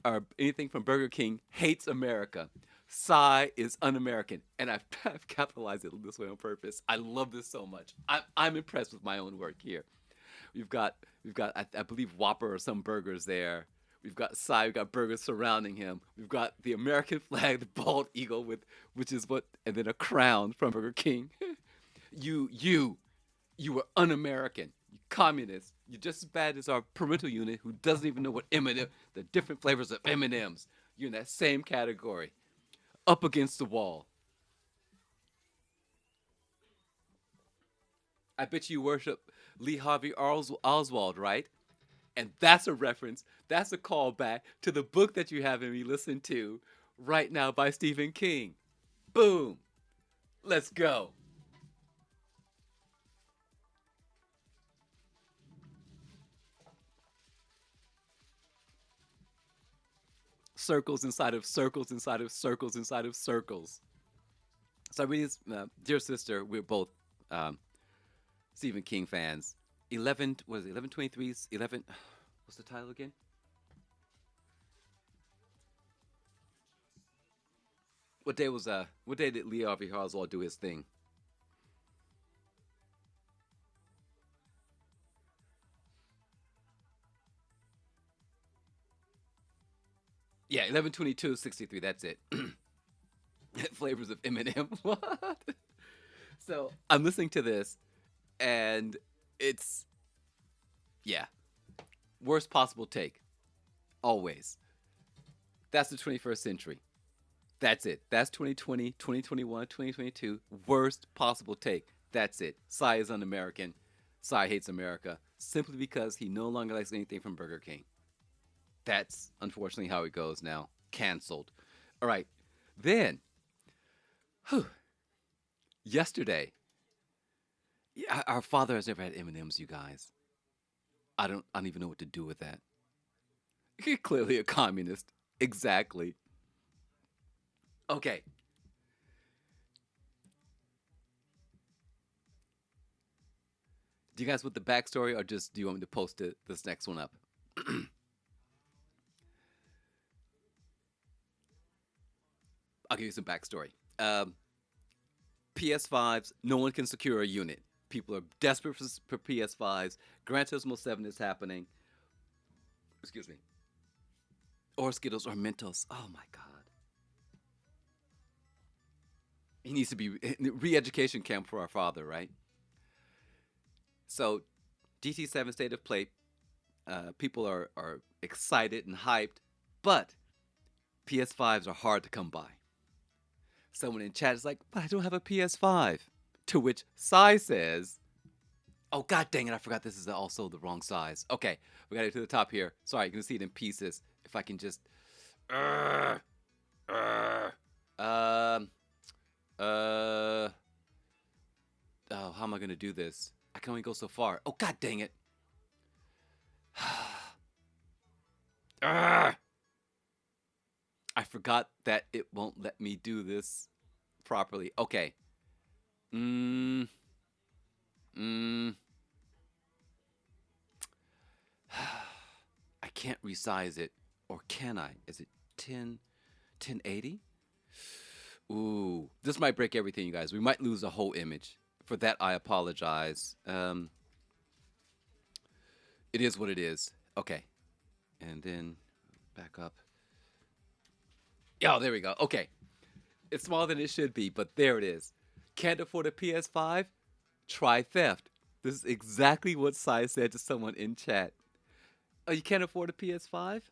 or anything from Burger King, hates America. Psy is un-American, and I've capitalized it this way on purpose. I love this so much. I'm impressed with my own work here. We've got I believe Whopper or some burgers there. We've got Psy. We've got burgers surrounding him. We've got the American flag, the bald eagle which is and then a crown from Burger King. You you were un-American. You communist. You're just as bad as our parental unit who doesn't even know what M&M, the different flavors of M&Ms. You're in that same category. Up against the wall. I bet you worship Lee Harvey Oswald, right? And that's a reference. That's a callback to the book that you have me listen to right now by Stephen King. Boom. Let's go. Circles inside of circles inside of circles inside of circles. So I read this, dear sister. We're both um, Stephen King fans. 11, was it 1123? 11. What's the title again? What day was What day did Lee Harvey Oswald do his thing? Yeah, 11/22/63. That's it. Flavors of Eminem. What? So I'm listening to this, and it's yeah, worst possible take. Always. That's the 21st century. That's it. That's 2020, 2021, 2022. Worst possible take. That's it. Cy is un American. Cy hates America simply because he no longer likes anything from Burger King. That's unfortunately how it goes now. Cancelled. All right. Then, whew, yesterday, yeah, our father has never had M&Ms, you guys. I don't even know what to do with that. Clearly a communist. Exactly. Okay. Do you guys want the backstory, or just do you want me to post this next one up? I'll give you some backstory. PS5s, no one can secure a unit. People are desperate for PS5s. Gran Turismo 7 is happening. Excuse me. Or Skittles or Mentos. Oh my God. He needs to be re-education camp for our father, right? So, GT7 State of Play, people are excited and hyped, but PS5s are hard to come by. Someone in chat is like, but I don't have a PS5. To which Sai says, oh, god dang it, I forgot this is also the wrong size. Okay, we got it to the top here. Sorry, you can see it in pieces. If I can just. Uh, uh, um, uh, oh, how am I going to do this? I can only go so far. Oh, god dang it. I forgot that it won't let me do this properly. Okay. Mm, mm. I can't resize it. Or can I? Is it 1080? Ooh, this might break everything, you guys. We might lose the whole image. For that, I apologize. It is what it is. Okay. And then back up. Oh, there we go. Okay. It's smaller than it should be, but there it is. Can't afford a PS5? Try theft. This is exactly what Sai said to someone in chat. Oh, you can't afford a PS5?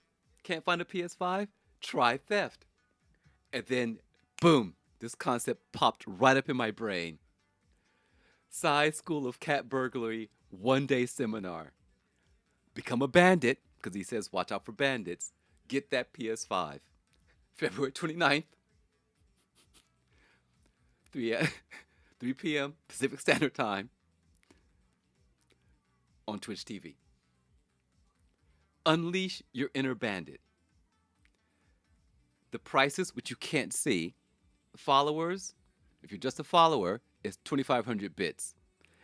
Can't find a PS5? Try theft. And then, boom, this concept popped right up in my brain. Sai School of Cat Burglary 1-day seminar. Become a bandit, because he says watch out for bandits. Get that PS5. February 29th, 3, 3 p.m. Pacific Standard Time on Twitch TV. Unleash your inner bandit. The prices, which you can't see, followers, if you're just a follower, it's 2,500 bits.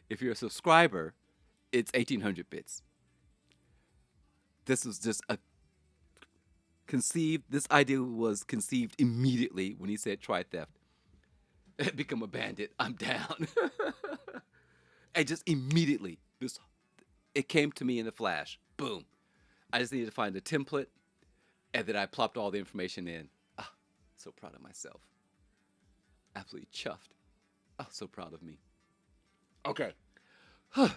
If you're a subscriber, it's 1,800 bits. This was just this idea was conceived immediately when he said try theft. Become a bandit, I'm down. And just immediately, it came to me in a flash. Boom. I just needed to find a template, and then I plopped all the information in. Ah, so proud of myself. Absolutely chuffed. Oh, so proud of me. Okay. All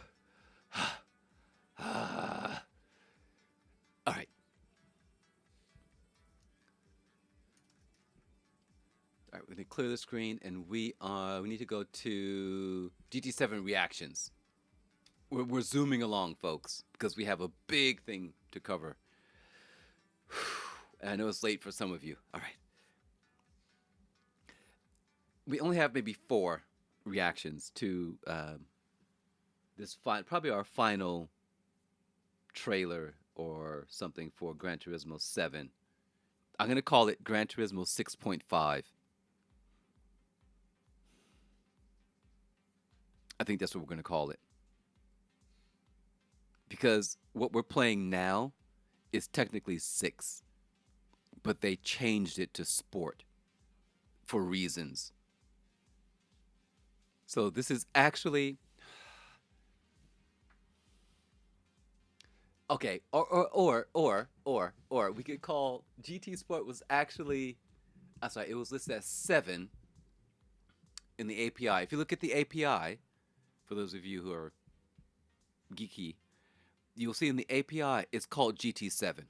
right. All right, we're gonna clear the screen, and we need to go to Gt7 Reactions. We're zooming along, folks, because we have a big thing to cover. And I know it's late for some of you. All right. we only have maybe four reactions to probably our final trailer or something for Gran Turismo 7. I'm going to call it Gran Turismo 6.5. I think that's what we're going to call it. Because what we're playing now is technically 6, but they changed it to sport for reasons. So this is actually okay, or we could call GT Sport was actually I'm sorry, it was listed as 7 in the API. If you look at the API, for those of you who are geeky, you'll see in the API it's called GT7.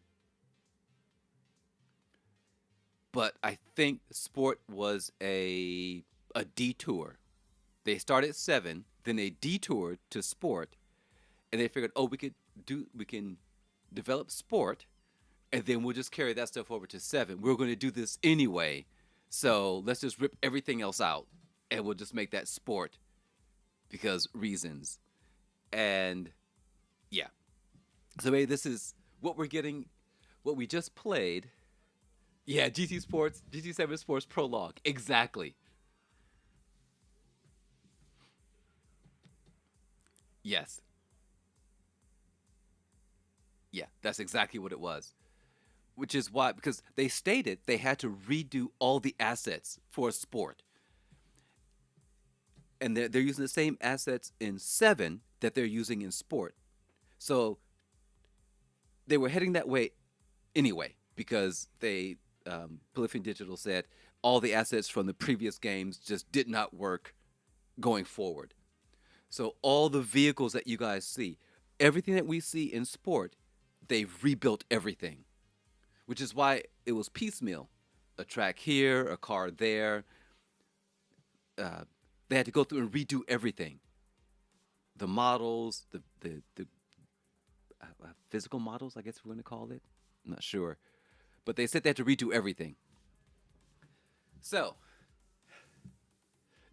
But I think sport was a detour. They started 7, then they detoured to sport, and they figured, oh, we can develop sport, and then we'll just carry that stuff over to 7. We're going to do this anyway, so let's just rip everything else out, and we'll just make that sport because reasons. And yeah, so maybe this is what we're getting, what we just played. Yeah, GT7 Sports Prologue, exactly. Yes, yeah, that's exactly what it was. Which is why, because they stated they had to redo all the assets for sport, and they're using the same assets in 7 that they're using in sport. So they were heading that way anyway, because Polyphony Digital said all the assets from the previous games just did not work going forward. So all the vehicles that you guys see, everything that we see in sport, they've rebuilt everything, which is why it was piecemeal. A track here, a car there. Uh, they had to go through and redo everything. The models, the physical models, I guess we're going to call it. I'm not sure. But they said they had to redo everything. So,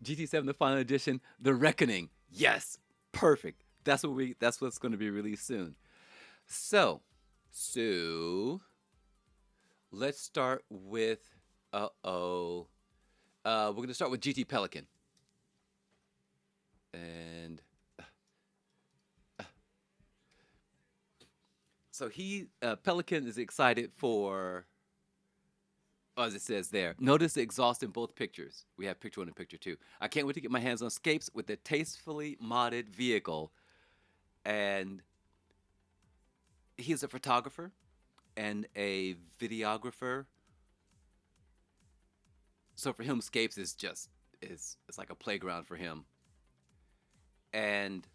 GT7 the final edition, The Reckoning. Yes, perfect. That's what's going to be released soon. So let's start with we're going to start with GT Pelican. And so Pelican is excited for, as it says there. Notice the exhaust in both pictures. We have picture 1 and picture 2. I can't wait to get my hands on Scapes with a tastefully modded vehicle. And he's a photographer and a videographer. So for him, Scapes is it's like a playground for him. And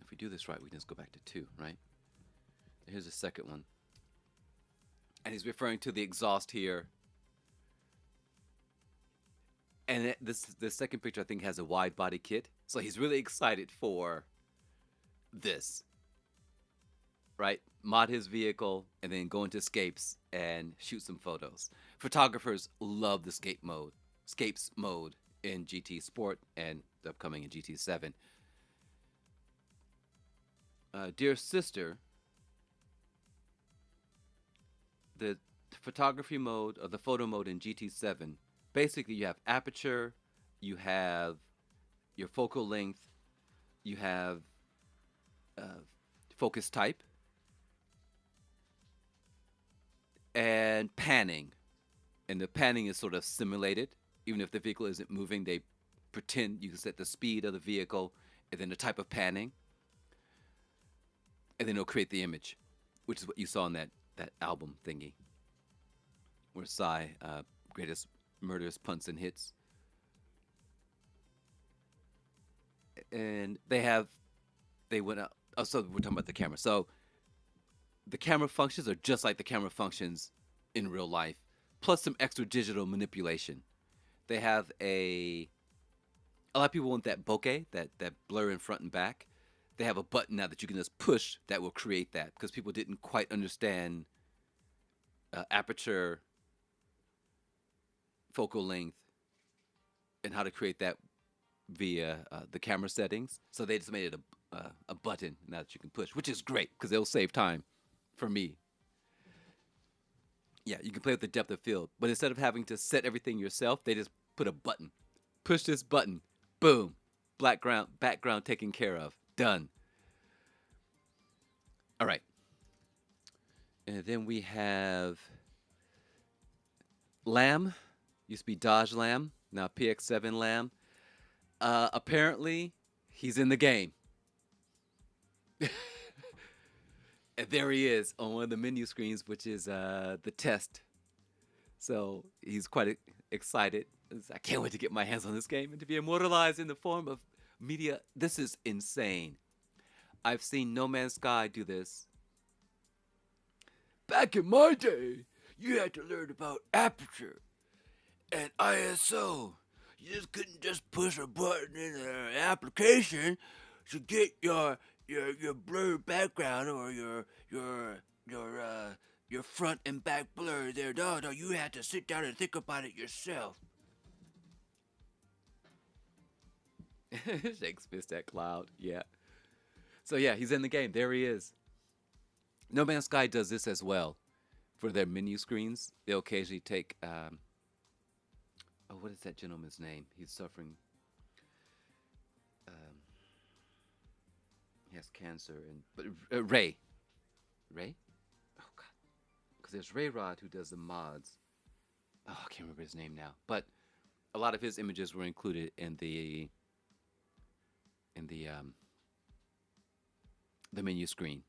if we do this right, we can just go back to 2, right? Here's the second one. And he's referring to the exhaust here. And the second picture, I think, has a wide body kit. So he's really excited for this, right? Mod his vehicle and then go into Scapes and shoot some photos. Photographers love the Scapes mode in GT Sport and the upcoming in GT7. Dear sister, the photography mode or the photo mode in GT7, basically you have aperture, you have your focal length, you have focus type, and panning. And the panning is sort of simulated. Even if the vehicle isn't moving, they pretend you can set the speed of the vehicle and then the type of panning. And then it'll create the image, which is what you saw in that album thingy where Psy, greatest murders, punts, and hits. And they went out. Oh, so we're talking about the camera. So the camera functions are just like the camera functions in real life, plus some extra digital manipulation. They have a lot of people want that bokeh, that blur in front and back. They have a button now that you can just push that will create that, because people didn't quite understand aperture, focal length, and how to create that via the camera settings. So they just made it a button now that you can push, which is great because it'll save time for me. Yeah, you can play with the depth of field, but instead of having to set everything yourself, they just put a button. Push this button, boom, background taken care of, done. All right, and then we have Lamb. Used to be Dodge Lamb, now PX7 Lamb. Apparently, he's in the game. And there he is on one of the menu screens, which is the test. So he's quite excited. I can't wait to get my hands on this game and to be immortalized in the form of media. This is insane. I've seen No Man's Sky do this. Back in my day, you had to learn about aperture and ISO. You just couldn't just push a button in an application to get your blurred background or your front and back blur there. No, you had to sit down and think about it yourself. Shakes fist at Cloud, yeah. So yeah, he's in the game. There he is. No Man's Sky does this as well for their menu screens. They'll occasionally take what is that gentleman's name? He's suffering. He has cancer, but Ray. Oh God, because there's Ray Rod who does the mods. Oh, I can't remember his name now, but a lot of his images were included in the menu screen.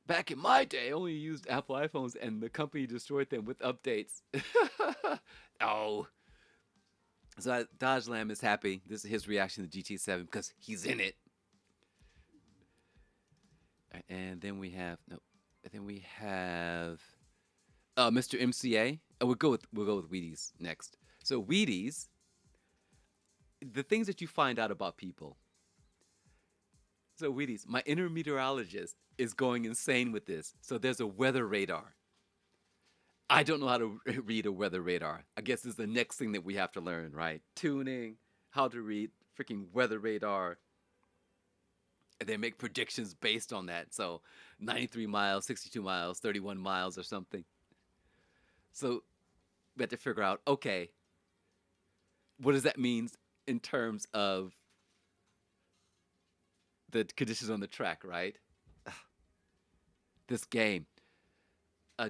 Back in my day, I only used Apple iPhones, and the company destroyed them with updates. Oh. So Dodge Lamb is happy. This is his reaction to Gt7 because he's in it. And then we have Mr. MCA. Oh, we'll go with Wheaties next. So Wheaties, the things that you find out about people. So Wheaties, my inner meteorologist is going insane with this. So there's a weather radar. I don't know how to read a weather radar. I guess this is the next thing that we have to learn, right? Tuning, how to read freaking weather radar. And they make predictions based on that. So 93 miles, 62 miles, 31 miles or something. So we have to figure out, okay, what does that mean in terms of the conditions on the track, right? This game.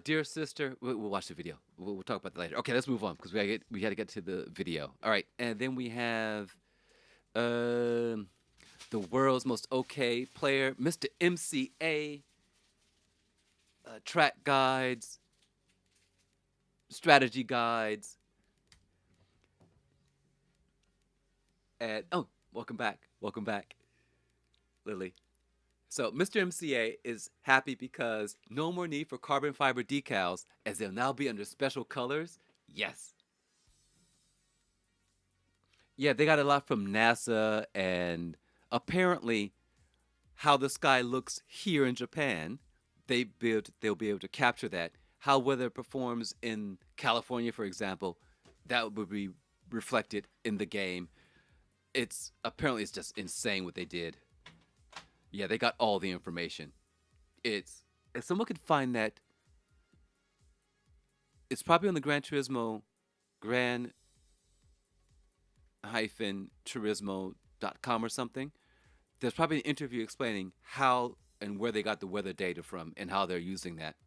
Dear sister, we'll watch the video. We'll talk about that later. Okay, let's move on because we got to get to the video. All right, and then we have the world's most okay player, Mr. MCA. Track guides, strategy guides, and welcome back, Lily. So Mr. MCA is happy because no more need for carbon fiber decals as they'll now be under special colors. Yes. Yeah, they got a lot from NASA, and apparently how the sky looks here in Japan, they'll be able to capture that. How weather performs in California, for example, that would be reflected in the game. It's just insane what they did. Yeah, they got all the information. If someone could find that, it's probably on the Gran Turismo, Gran-Turismo.com or something. There's probably an interview explaining how and where they got the weather data from and how they're using that.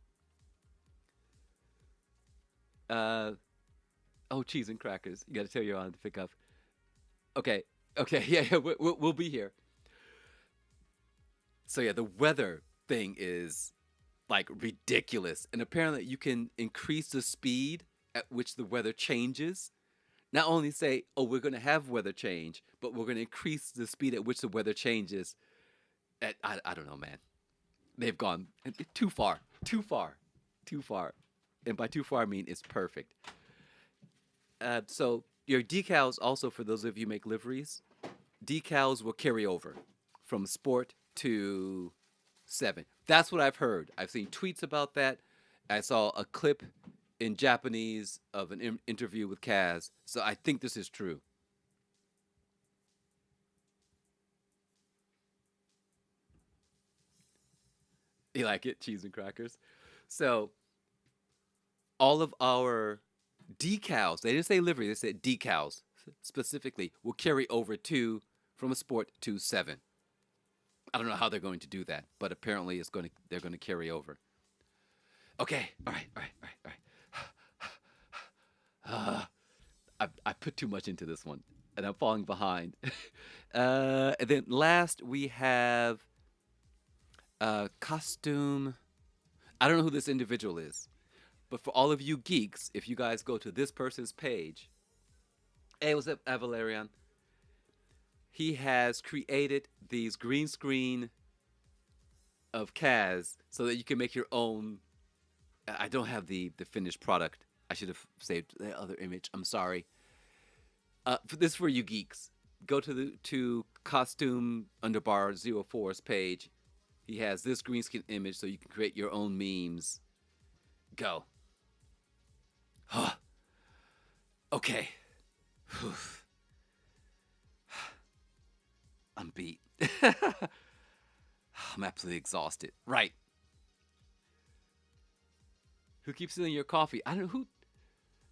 Cheese and crackers. You got to tell your aunt to pick up. Okay, yeah, we'll be here. So yeah, the weather thing is like ridiculous, and apparently you can increase the speed at which the weather changes. Not only say, oh, we're going to have weather change, but we're going to increase the speed at which the weather changes. I don't know, man. They've gone too far. And by too far, I mean it's perfect. So your decals also, for those of you who make liveries, decals will carry over from Sport to 7. That's what I've heard. I've seen tweets about that. I saw a clip in Japanese of an interview with Kaz. So I think this is true. You like it? Cheese and crackers. So all of our decals, they didn't say livery, they said decals specifically, will carry over to from a sport to 7. I don't know how they're going to do that, but apparently they're going to carry over. Okay, all right, all right, all right, all right. I put too much into this one, and I'm falling behind. And then last we have costume. I don't know who this individual is, but for all of you geeks, if you guys go to this person's page, hey, what's up, Avalarian? He has created these green screen of Kaz so that you can make your own. I don't have the finished product. I should have saved the other image. I'm sorry. For this for you geeks. Go to costume underbar 04's page. He has this green screen image so you can create your own memes. Go. Huh. Okay. I'm beat. I'm absolutely exhausted. Right. Who keeps stealing your coffee? I don't know who.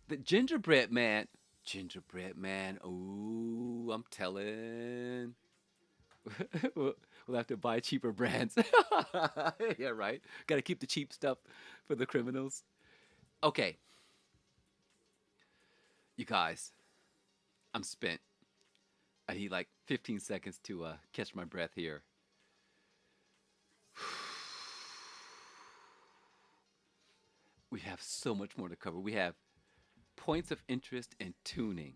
The gingerbread man. Gingerbread man. Ooh, I'm telling. We'll have to buy cheaper brands. Yeah, right. Got to keep the cheap stuff for the criminals. Okay. You guys, I'm spent. I need like 15 seconds to catch my breath here. We have so much more to cover. We have points of interest and tuning.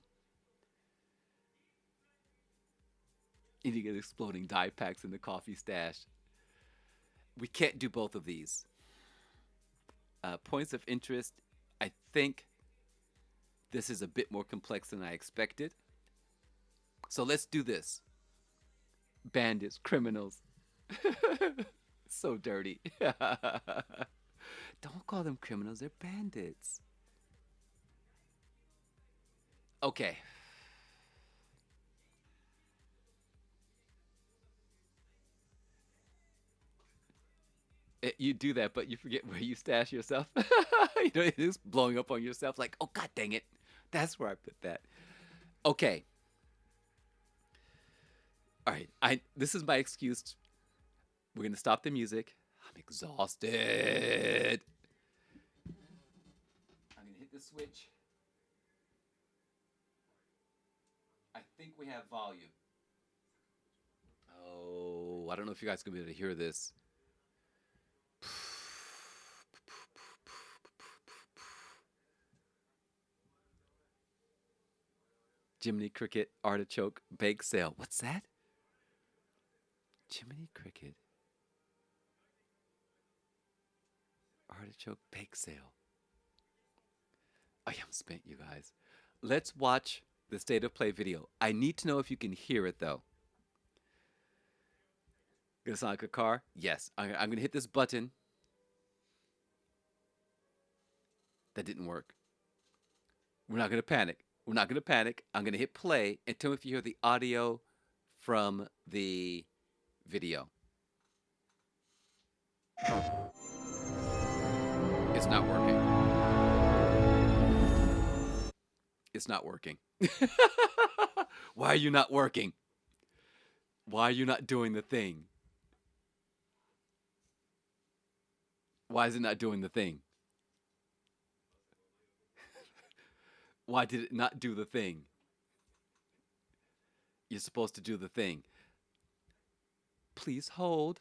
And you get exploding die packs in the coffee stash. We can't do both of these. Points of interest, I think this is a bit more complex than I expected. So let's do this. Bandits, criminals. So dirty. Don't call them criminals, they're bandits. Okay. You do that, but you forget where you stash yourself. You know, it is blowing up on yourself like, oh, god dang it. That's where I put that. Okay. All right. This is my excuse. We're going to stop the music. I'm exhausted. I'm going to hit the switch. I think we have volume. Oh, I don't know if you guys are going to be able to hear this. Jiminy Cricket Artichoke Bake Sale. What's that? Jiminy Cricket Artichoke Bake Sale. I am spent, you guys. Let's watch the state of play video. I need to know if you can hear it, though. Gonna sound like a car? Yes. I'm gonna hit this button. That didn't work. We're not gonna panic. We're not gonna panic. I'm gonna hit play and tell me if you hear the audio from the video. It's not working. It's not working. Why are you not working? Why are you not doing the thing? Why is it not doing the thing? Why did it not do the thing? You're supposed to do the thing. Please hold.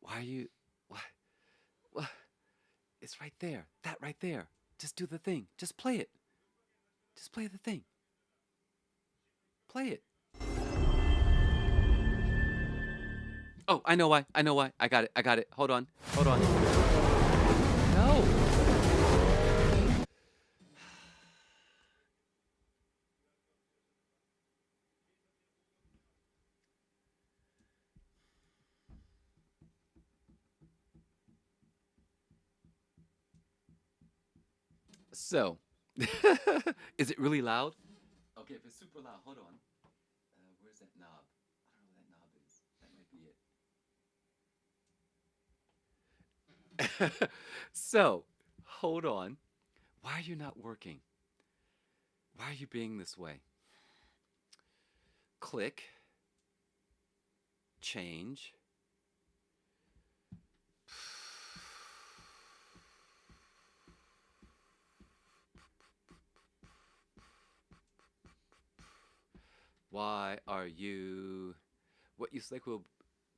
Why are you... Why? It's right there. That right there. Just do the thing. Just play it. Just play the thing. Play it. Oh, I know why. I know why. I got it. I got it. Hold on. Hold on. No. So, is it really loud? Okay, if it's super loud, hold on. Where's that knob? I don't know where that knob is. That might be it. So, hold on. Why are you not working? Why are you being this way? Click. Change. Why are you... What you select will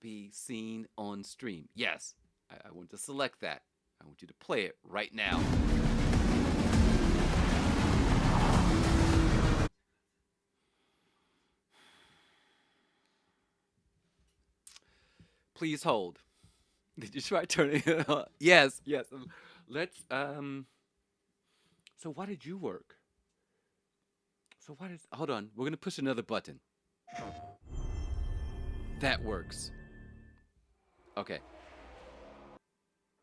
be seen on stream. Yes, I want to select that. I want you to play it right now. Please hold. Did you try turning it on? Yes, yes. Let's, so why did you work? So why does, hold on, we're gonna push another button. That works. Okay.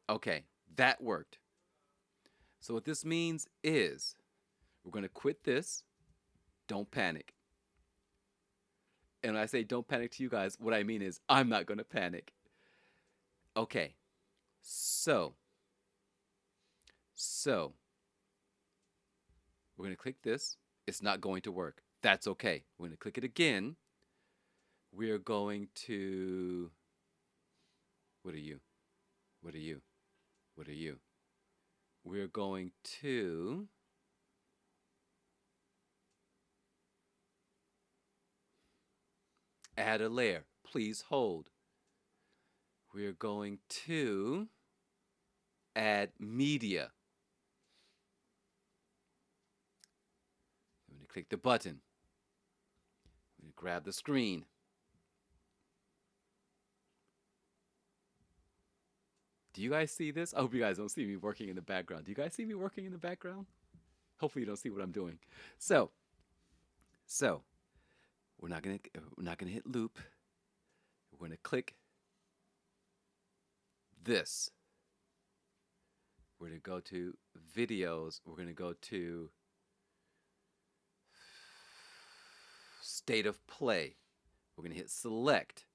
Okay, that worked. So what this means is we're gonna quit this. Don't panic. And when I say don't panic to you guys, what I mean is I'm not gonna panic. Okay. So we're gonna click this. It's not going to work. That's okay. We're gonna click it again. We are going to, what are you? What are you? What are you? We're going to add a layer. Please hold. We're going to add media. I'm going to click the button. I'm going to grab the screen. Do you guys see this? I hope you guys don't see me working in the background. Do you guys see me working in the background? Hopefully you don't see what I'm doing. So we're not gonna hit loop. We're gonna click this. We're gonna go to videos. We're gonna go to state of play. We're gonna hit select.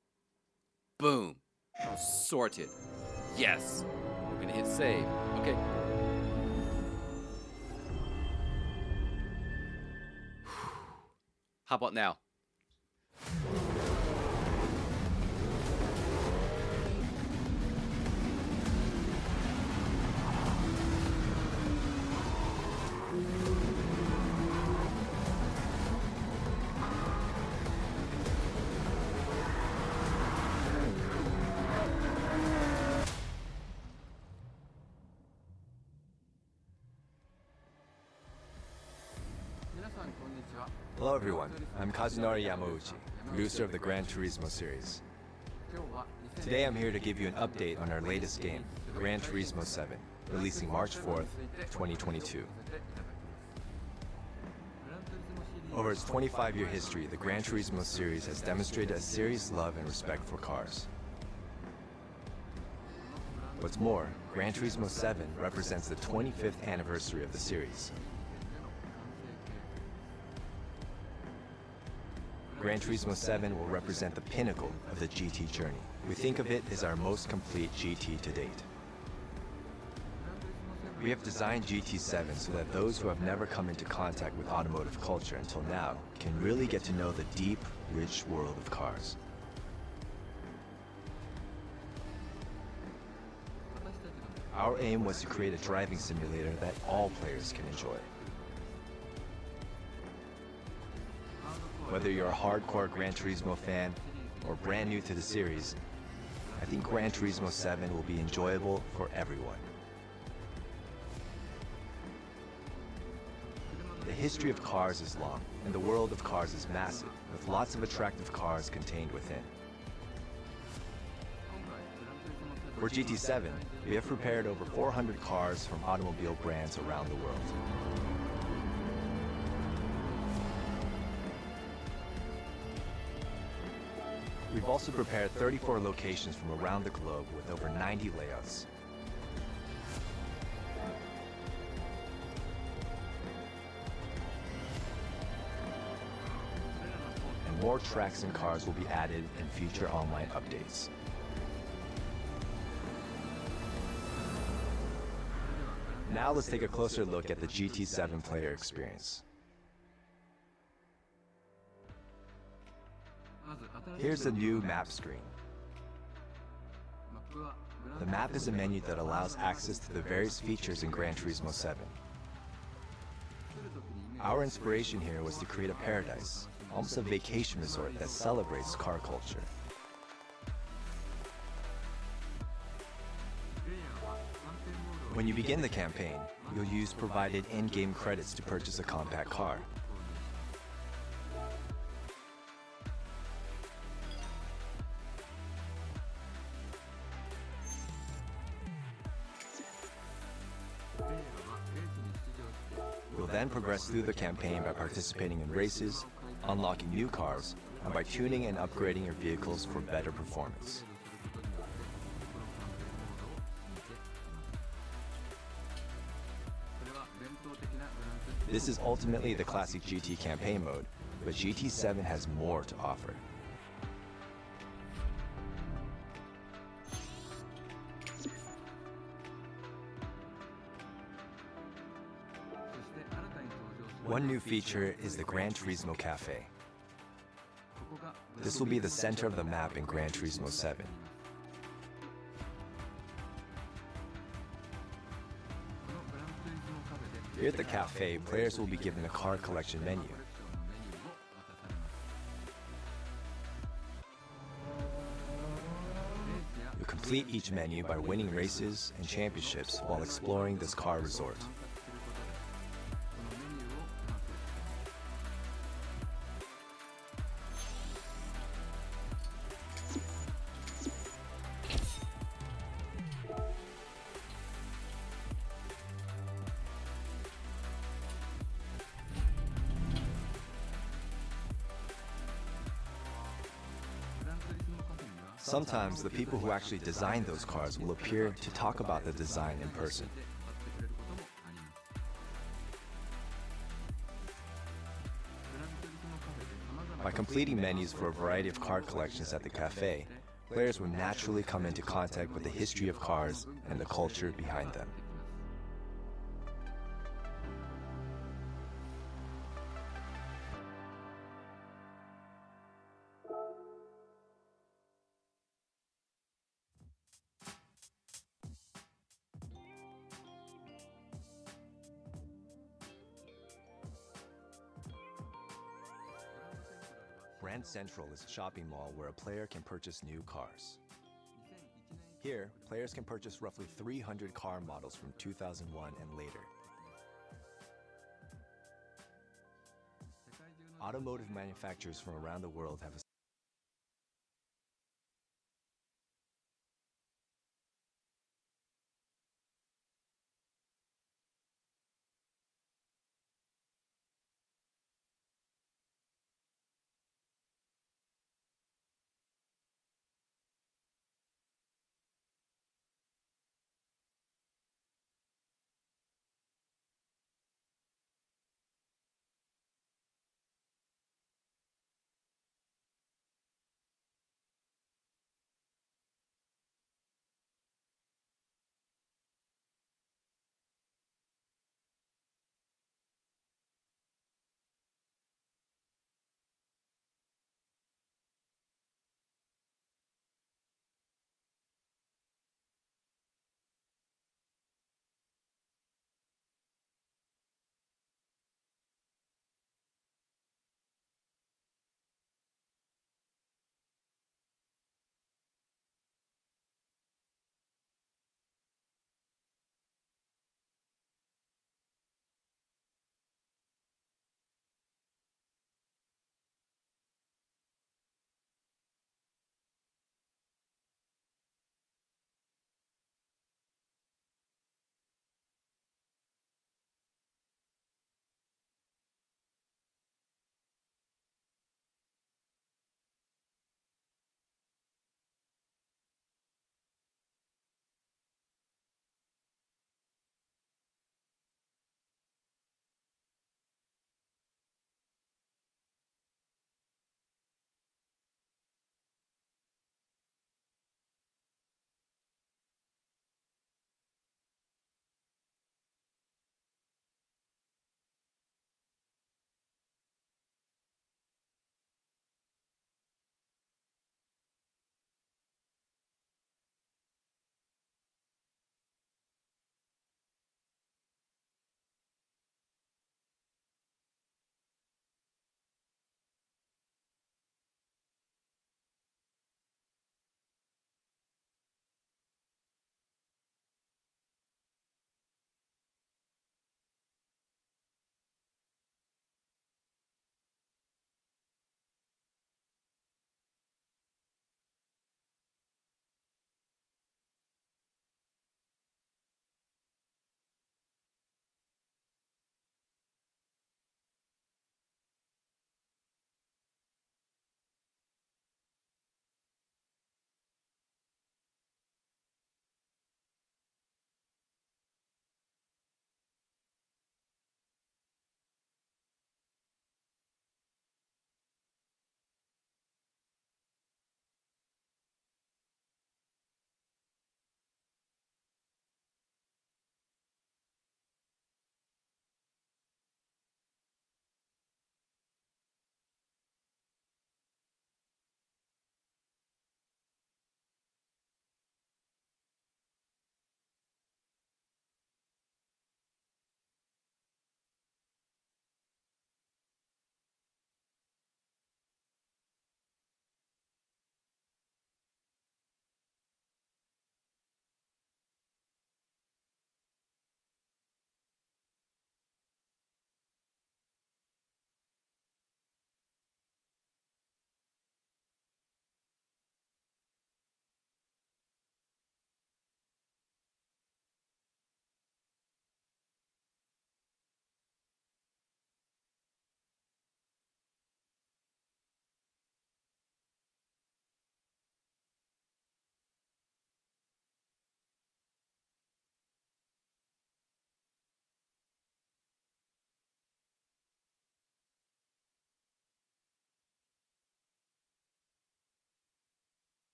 Boom. Sorted. Yes. We're gonna hit save. Okay. How about now? Hello everyone, I'm Kazunari Yamauchi, producer of the Gran Turismo series. Today I'm here to give you an update on our latest game, Gran Turismo 7, releasing March 4th, 2022. Over its 25-year history, the Gran Turismo series has demonstrated a serious love and respect for cars. What's more, Gran Turismo 7 represents the 25th anniversary of the series. Gran Turismo 7 will represent the pinnacle of the GT journey. We think of it as our most complete GT to date. We have designed Gt7 so that those who have never come into contact with automotive culture until now can really get to know the deep, rich world of cars. Our aim was to create a driving simulator that all players can enjoy. Whether you're a hardcore Gran Turismo fan or brand new to the series, I think Gran Turismo 7 will be enjoyable for everyone. The history of cars is long, and the world of cars is massive, with lots of attractive cars contained within. For Gt7, we have prepared over 400 cars from automobile brands around the world. We've also prepared 34 locations from around the globe with over 90 layouts. more tracks and cars will be added in future online updates. Now let's take a closer look at the GT7 player experience. Here's the new map screen. The map is a menu that allows access to the various features in Gran Turismo 7. Our inspiration here was to create a paradise, almost a vacation resort that celebrates car culture. When you begin the campaign, you'll use provided in-game credits to purchase a compact car. You'll then progress through the campaign by participating in races, unlocking new cars, and by tuning and upgrading your vehicles for better performance. This is ultimately the classic GT campaign mode, but GT7 has more to offer. One new feature is the Gran Turismo Cafe. This will be the center of the map in Gran Turismo 7. Here at the cafe, players will be given a car collection menu. You complete each menu by winning races and championships while exploring this car resort. Sometimes the people who actually designed those cars will appear to talk about the design in person. By completing menus for a variety of car collections at the cafe, players will naturally come into contact with the history of cars and the culture behind them. Grand Central is a shopping mall where a player can purchase new cars. Here, players can purchase roughly 300 car models from 2001 and later. Automotive manufacturers from around the world have a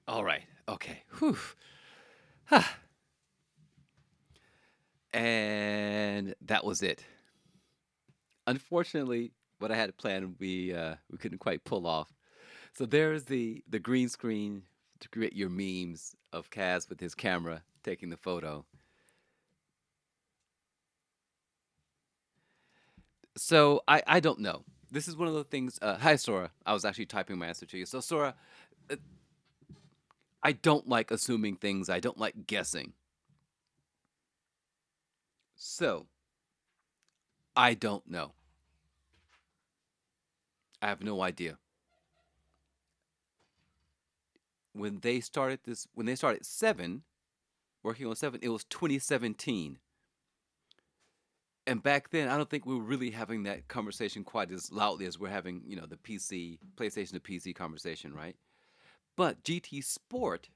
All right. Okay. Whew. And that was it. Unfortunately, what I had planned, we couldn't quite pull off. So there's the green screen to create your memes of Kaz with his camera taking the photo. So I don't know. This is one of the things. Hi, Sora. I was actually typing my answer to you. So Sora, uh, I don't like assuming things. I don't like guessing. So I don't know. I have no idea. When they started seven, working on seven, it was 2017. And back then, I don't think we were really having that conversation quite as loudly as we're having, the PC, PlayStation to PC conversation, right? But GT Sport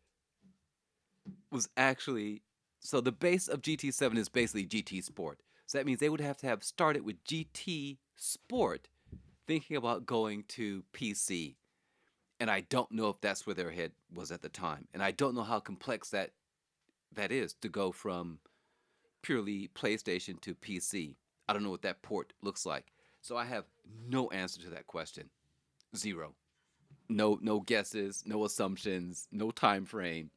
was actually so the base of GT7 is basically GT Sport. So that means they would have to have started with GT Sport, thinking about going to PC. And I don't know if that's where their head was at the time. And I don't know how complex that is to go from purely PlayStation to PC. I don't know what that port looks like. So I have no answer to that question. Zero. No guesses, no assumptions, no time frame.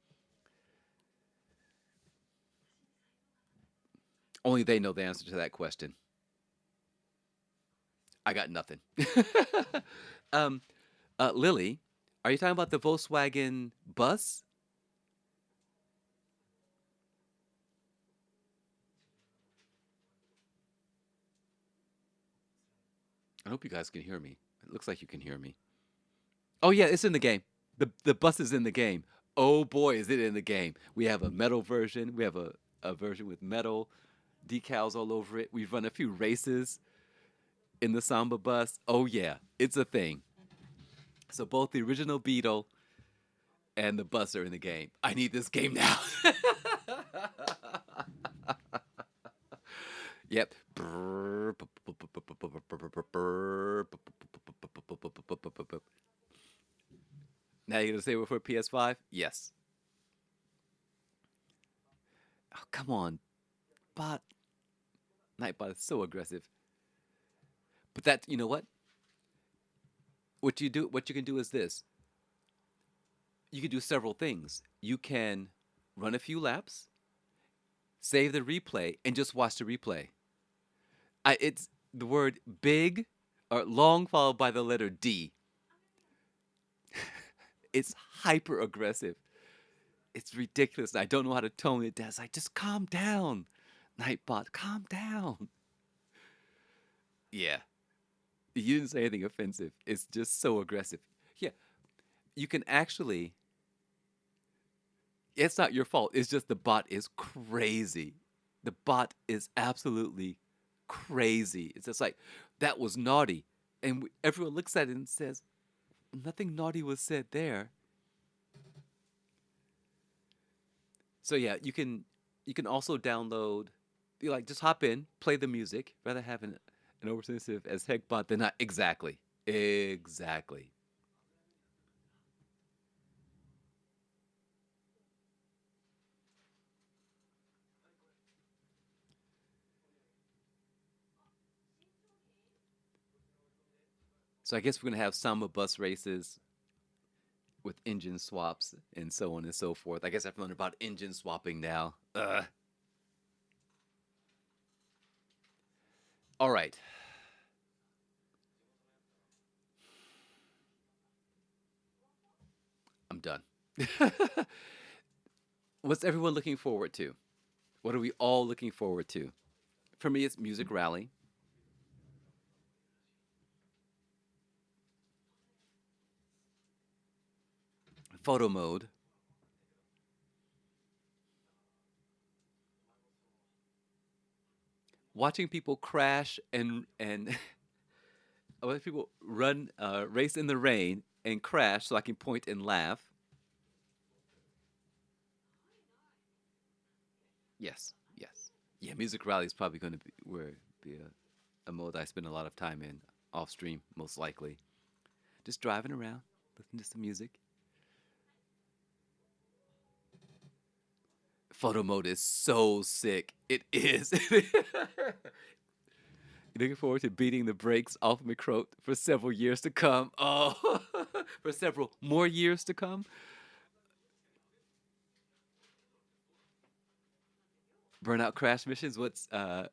Only they know the answer to that question. I got nothing. um, Lily, are you talking about the Volkswagen bus? I hope you guys can hear me. It looks like you can hear me. Oh yeah, it's in the game. The bus is in the game. Oh boy, is it in the game. We have a metal version. We have a version with metal decals all over it. We've run a few races in the Samba bus. Oh yeah, it's a thing. So both the original Beetle and the bus are in the game. I need this game now. Yep. Now you're gonna say we're for PS5? Yes. Oh, come on, bot. Nightbot is so aggressive. But that, you know what? What you can do is this. You can do several things. You can run a few laps, save the replay, and just watch the replay. It's the word big or long followed by the letter D. It's hyper aggressive. It's ridiculous. I don't know how to tone it down. It's like, just calm down, Nightbot. Calm down. Yeah, you didn't say anything offensive. It's just so aggressive. Yeah, you can actually. It's not your fault. It's just the bot is crazy. The bot is absolutely crazy. It's just like that was naughty, and everyone looks at it and says, "Nothing naughty was said there." So yeah, you can also download, you like just hop in, play the music. Rather have an oversensitive as heck bot than not. Exactly, exactly. So I guess we're gonna have samba bus races with engine swaps and so on and so forth. I guess I've learned about engine swapping now. All right, I'm done. What's everyone looking forward to? What are we all looking forward to? For me, it's Music Rally, photo mode, watching people crash and watching people run race in the rain and crash so I can point and laugh. Yes, yes, yeah. Music Rally is probably going to be a mode I spend a lot of time in off stream, most likely. Just driving around, listening to some music. photo mode is so sick. It is. Looking forward to beating the brakes off McCroat for several years to come. Oh, for several more years to come. Burnout Crash missions. So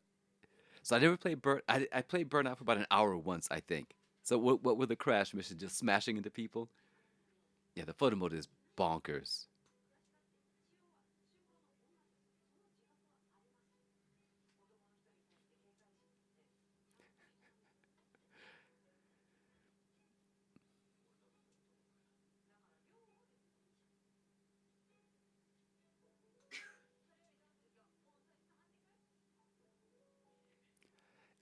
I never played I played Burnout for about an hour once, I think. So what were the crash missions? Just smashing into people? Yeah, the photo mode is bonkers.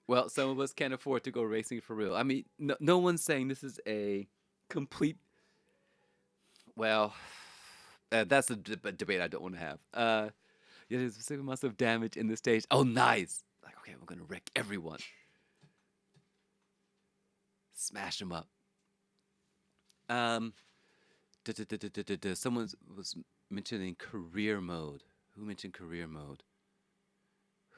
Well, some of us can't afford to go racing for real. I mean, no one's saying this is a complete. Well, that's a debate I don't want to have. Yeah, there's specific amounts of damage in this stage. Oh, nice. Like, okay, we're gonna wreck everyone. Smash them up. Um, Someone was mentioning career mode. Who mentioned career mode?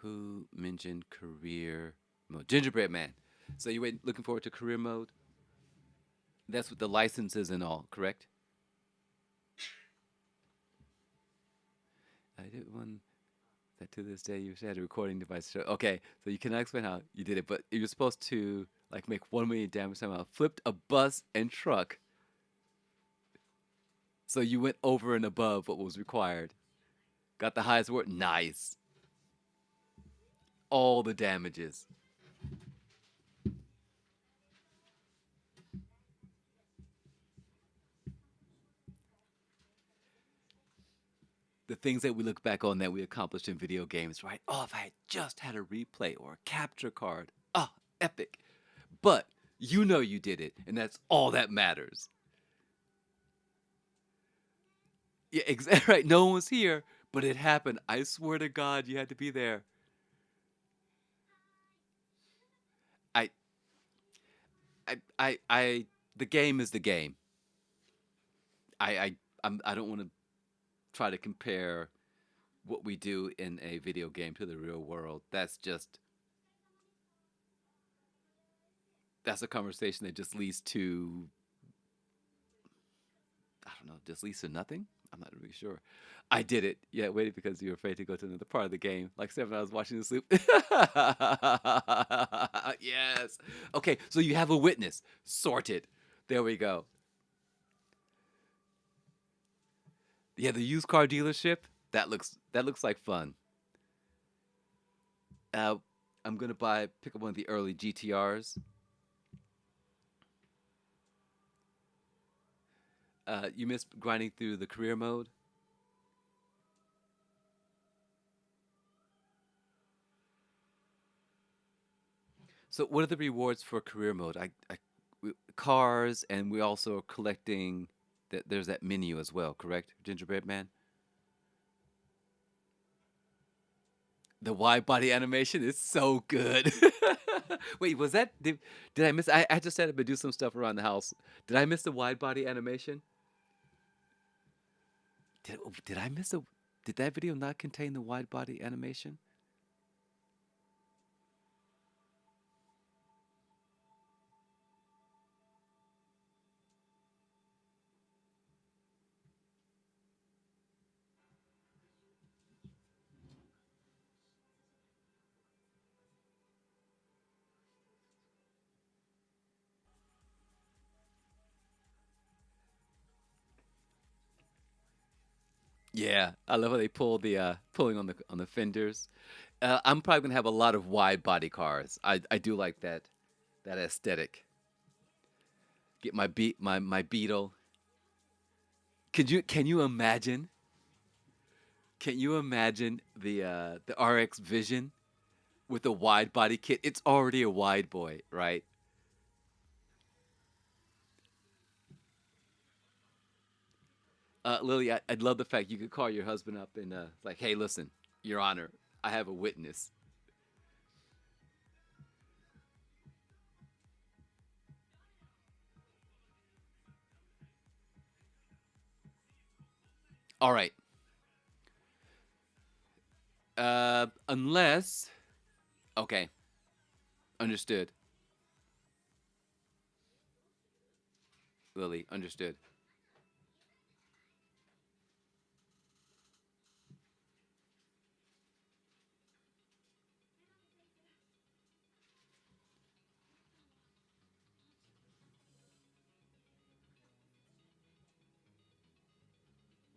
Who mentioned career mode? Gingerbread Man. So you wait, looking forward to career mode? That's with the licenses and all, correct? I did one that to this day you had a recording device. Okay, so you cannot explain how you did it, but you're supposed to like make 1 million damage somehow. Flipped a bus and truck. So you went over and above what was required. Got the highest word. Nice. All the damages. The things that we look back on that we accomplished in video games, right? Oh, if I had just had a replay or a capture card. Oh, epic. But you know you did it, and that's all that matters. Yeah, exactly right. No one was here, but it happened. I swear to God, you had to be there. I, I. The game is the game. I don't want to try to compare what we do in a video game to the real world. That's a conversation that just leads to, I don't know, just leads to nothing. I'm not really sure. I did it. Yeah, waited because you were afraid to go to another part of the game. Like 7 hours watching the sloop. Yes. Okay, so you have a witness. Sorted. There we go. Yeah, the used car dealership. That looks like fun. Uh, I'm gonna pick up one of the early GTRs. You missed grinding through the career mode. So, what are the rewards for career mode? Cars, and we also are collecting. There's that menu as well, correct, Gingerbread Man? The wide body animation is so good. Wait, was that did I miss? I just had to do some stuff around the house. Did I miss the wide body animation? Did I miss a? Did that video not contain the wide body animation? Yeah, I love how they pull the pulling on the fenders. I'm probably gonna have a lot of wide body cars. I do like that aesthetic. Get my Beetle. Can you imagine? Can you imagine the RX Vision with a wide body kit? It's already a wide boy, right? Lily, I'd love the fact you could call your husband up and like, hey, listen, Your Honor, I have a witness. All right, Unless, okay, understood. Lily, understood.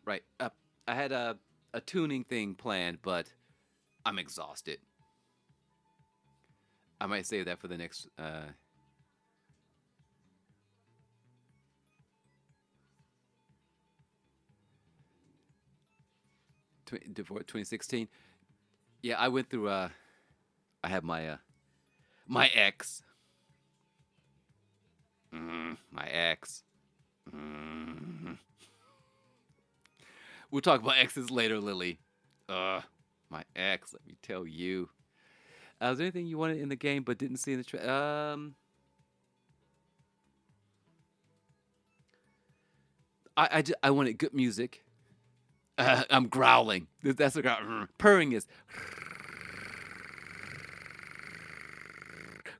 Right. I had a tuning thing planned, but I'm exhausted. I might save that for the next 2016. Yeah, I went through. I have my ex. My ex. Mm. We'll talk about exes later, Lily. My ex. Let me tell you. Was there anything you wanted in the game but didn't see in the I wanted good music. I'm growling. That's what purring is.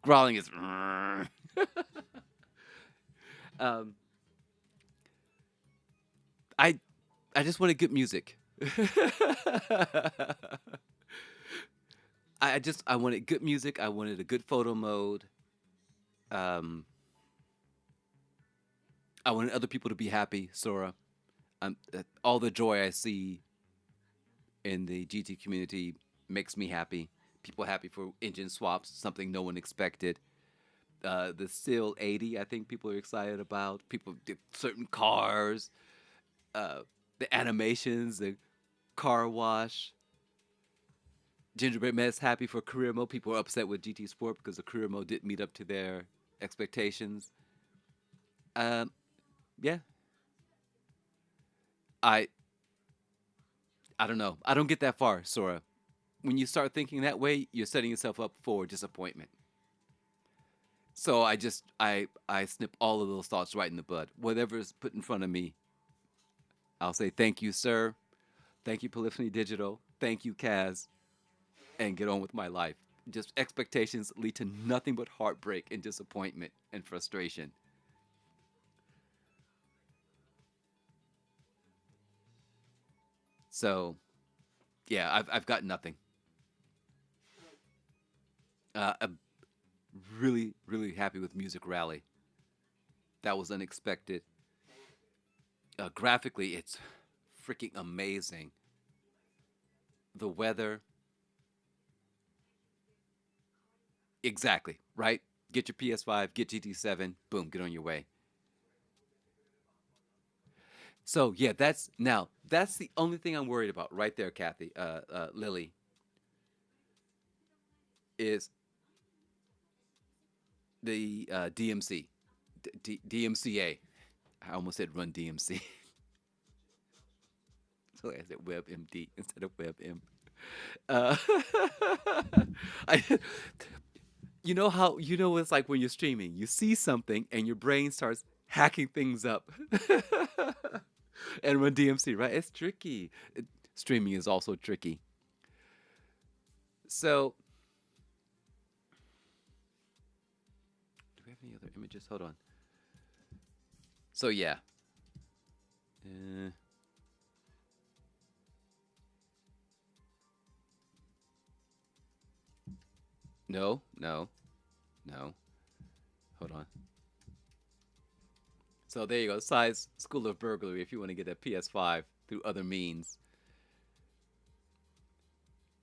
Growling is. um, I I just wanted good music. I wanted good music. I wanted a good photo mode. Um, I wanted other people to be happy. Sora, all the joy I see in the GT community makes me happy. People happy for engine swaps, something no one expected. The Still 80, I think people are excited about. People, certain cars, uh, the animations, the car wash. Gingerbread Man's happy for career mode. People are upset with GT Sport because the career mode didn't meet up to their expectations. Um, yeah, I I don't know. I don't get that far, Sora. When you start thinking that way, you're setting yourself up for disappointment. So I snip all of those thoughts right in the bud. Whatever's put in front of me, I'll say thank you, sir. Thank you, Polyphony Digital. Thank you, Kaz, and get on with my life. Just expectations lead to nothing but heartbreak and disappointment and frustration. So yeah, I've got nothing. I'm really happy with Music Rally. That was unexpected. Graphically, it's freaking amazing. The weather, exactly right. Get your PS5, get GT7, boom, get on your way. So yeah, that's the only thing I'm worried about right there, Kathy, Lily, is the DMC, DMCA. I almost said Run DMC, so I said WebMD instead of WebM. Uh, I, you know it's like when you're streaming, you see something and your brain starts hacking things up, and Run DMC, right? It's tricky. Streaming is also tricky. So, do we have any other images? Hold on. So yeah. Uh, no, no, no. Hold on. So there you go. Size School of Burglary if you want to get a PS5 through other means.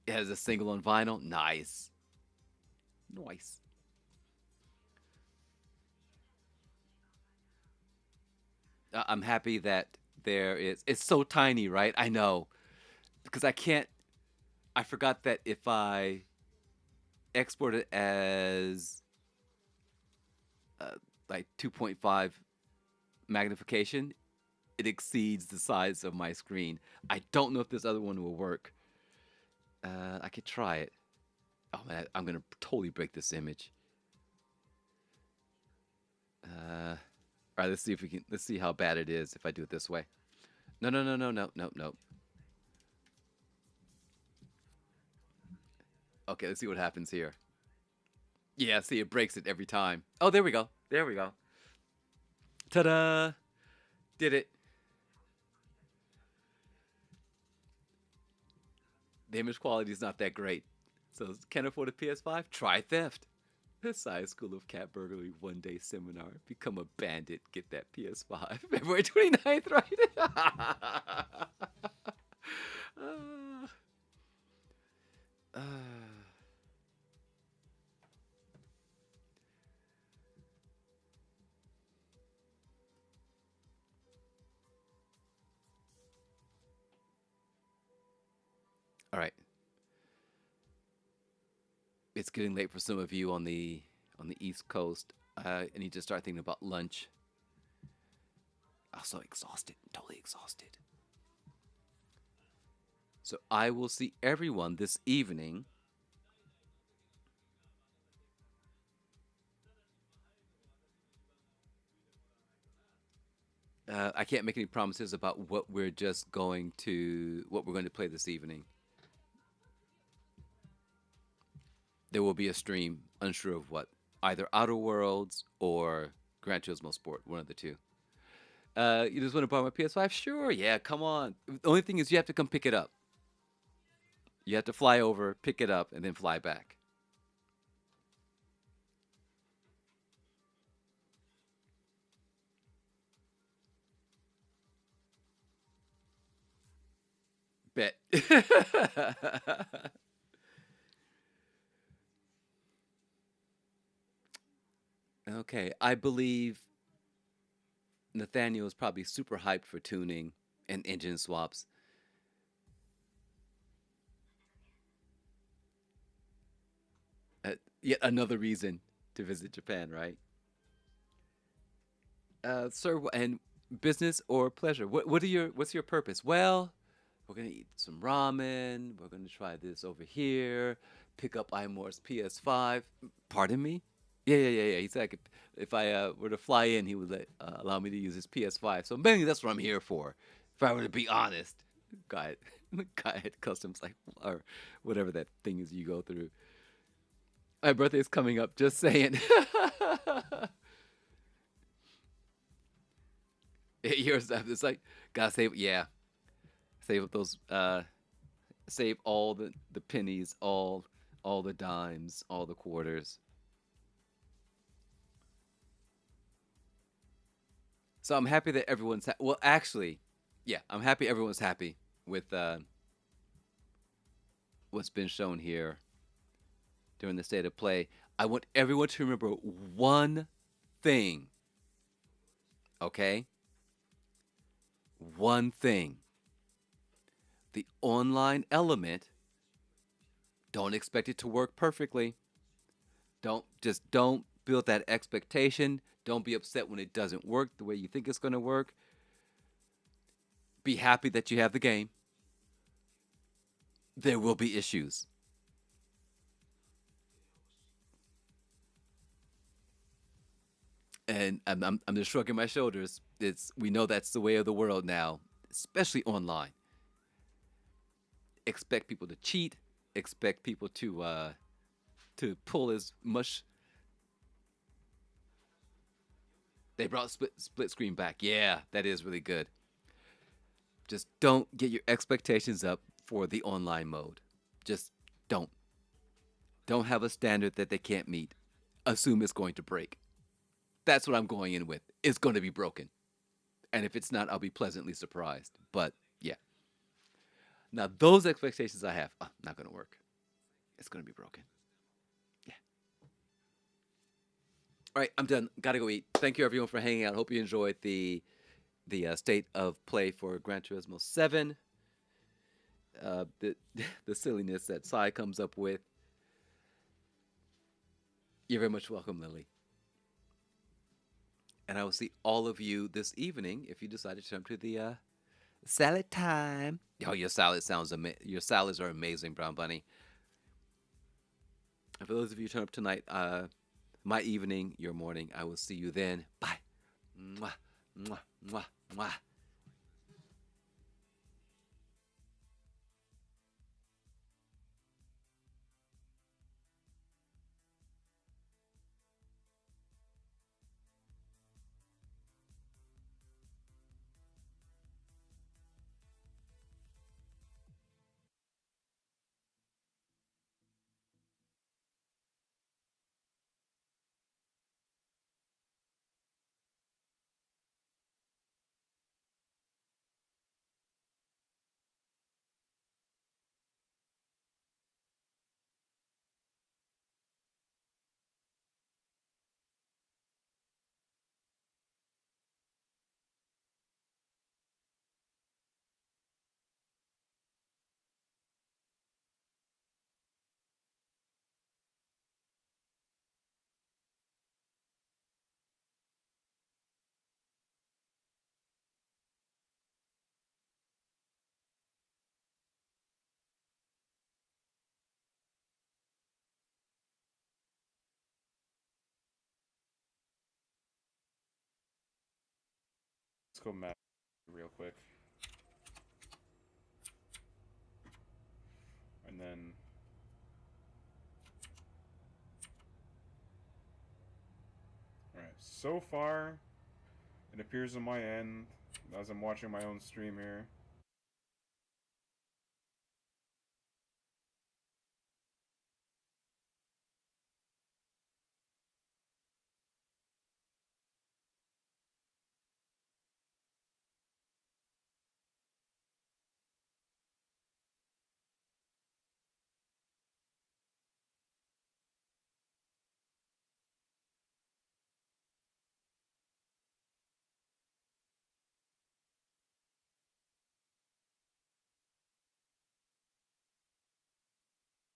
It has a single on vinyl. Nice. Nice. I'm happy that there is. It's so tiny, right? I know. Because I can't. I forgot that if I export it as uh, like 2.5 magnification, it exceeds the size of my screen. I don't know if this other one will work. I could try it. Oh man, I'm gonna totally break this image. All right, let's see if we can. Let's see how bad it is if I do it this way. No, no, no, no, no, no, no. Okay, let's see what happens here. Yeah, see, it breaks it every time. Oh, there we go. There we go. Ta-da! Did it. The image quality is not that great. So, can't afford a PS5? Try theft. Science School of Cat Burglary one-day seminar. Become a bandit. Get that PS5. February 29th, right? uh, all right. It's getting late for some of you on the East Coast. I need to start thinking about lunch. I'm so exhausted. Totally exhausted. So I will see everyone this evening. I can't make any promises about what we're going to play this evening. There will be a stream, unsure of what, either Outer Worlds or Gran Turismo Sport, one of the two. You just want to borrow my PS5? Sure, yeah, come on. The only thing is you have to come pick it up. You have to fly over, pick it up, and then fly back. Bet. Okay, I believe Nathaniel is probably super hyped for tuning and engine swaps. Yet another reason to visit Japan, right? Sir, and business or pleasure? What's your purpose? Well, we're gonna eat some ramen. We're gonna try this over here. Pick up Imor's PS5. Pardon me? Yeah. He said if I were to fly in, he would allow me to use his PS5. So mainly that's what I'm here for. If I were to be honest, guy, guy at customs like or whatever that thing is you go through. My birthday is coming up. Just saying. Yours, it's like gotta save. Yeah, save up those. Save all the pennies, all the dimes, all the quarters. So I'm happy that everyone's well. Actually, yeah, I'm happy everyone's happy with what's been shown here during the state of play. I want everyone to remember one thing. Okay, one thing. The online element. Don't expect it to work perfectly. Don't build that expectation. Don't be upset when it doesn't work the way you think it's going to work. Be happy that you have the game. There will be issues. And I'm just shrugging my shoulders. We know that's the way of the world now, especially online. Expect people to cheat. Expect people to pull as much. They brought split screen back. Yeah, that is really good. Just don't get your expectations up for the online mode. Just don't. Don't have a standard that they can't meet. Assume it's going to break. That's what I'm going in with. It's going to be broken. And if it's not, I'll be pleasantly surprised. But yeah. Now, those expectations I have, not going to work. It's going to be broken. Yeah. All right, I'm done. Got to go eat. Thank you, everyone, for hanging out. Hope you enjoyed the state of play for Gran Turismo 7. The the silliness that Sai comes up with. You're very much welcome, Lily. And I will see all of you this evening if you decide to come to the salad time. Oh, your salads are amazing, Brown Bunny. And for those of you who turn up tonight, my evening, your morning. I will see you then. Bye. Mwah, mwah, mwah, mwah. Let's go map real quick. And then alright, so far it appears on my end, as I'm watching my own stream here,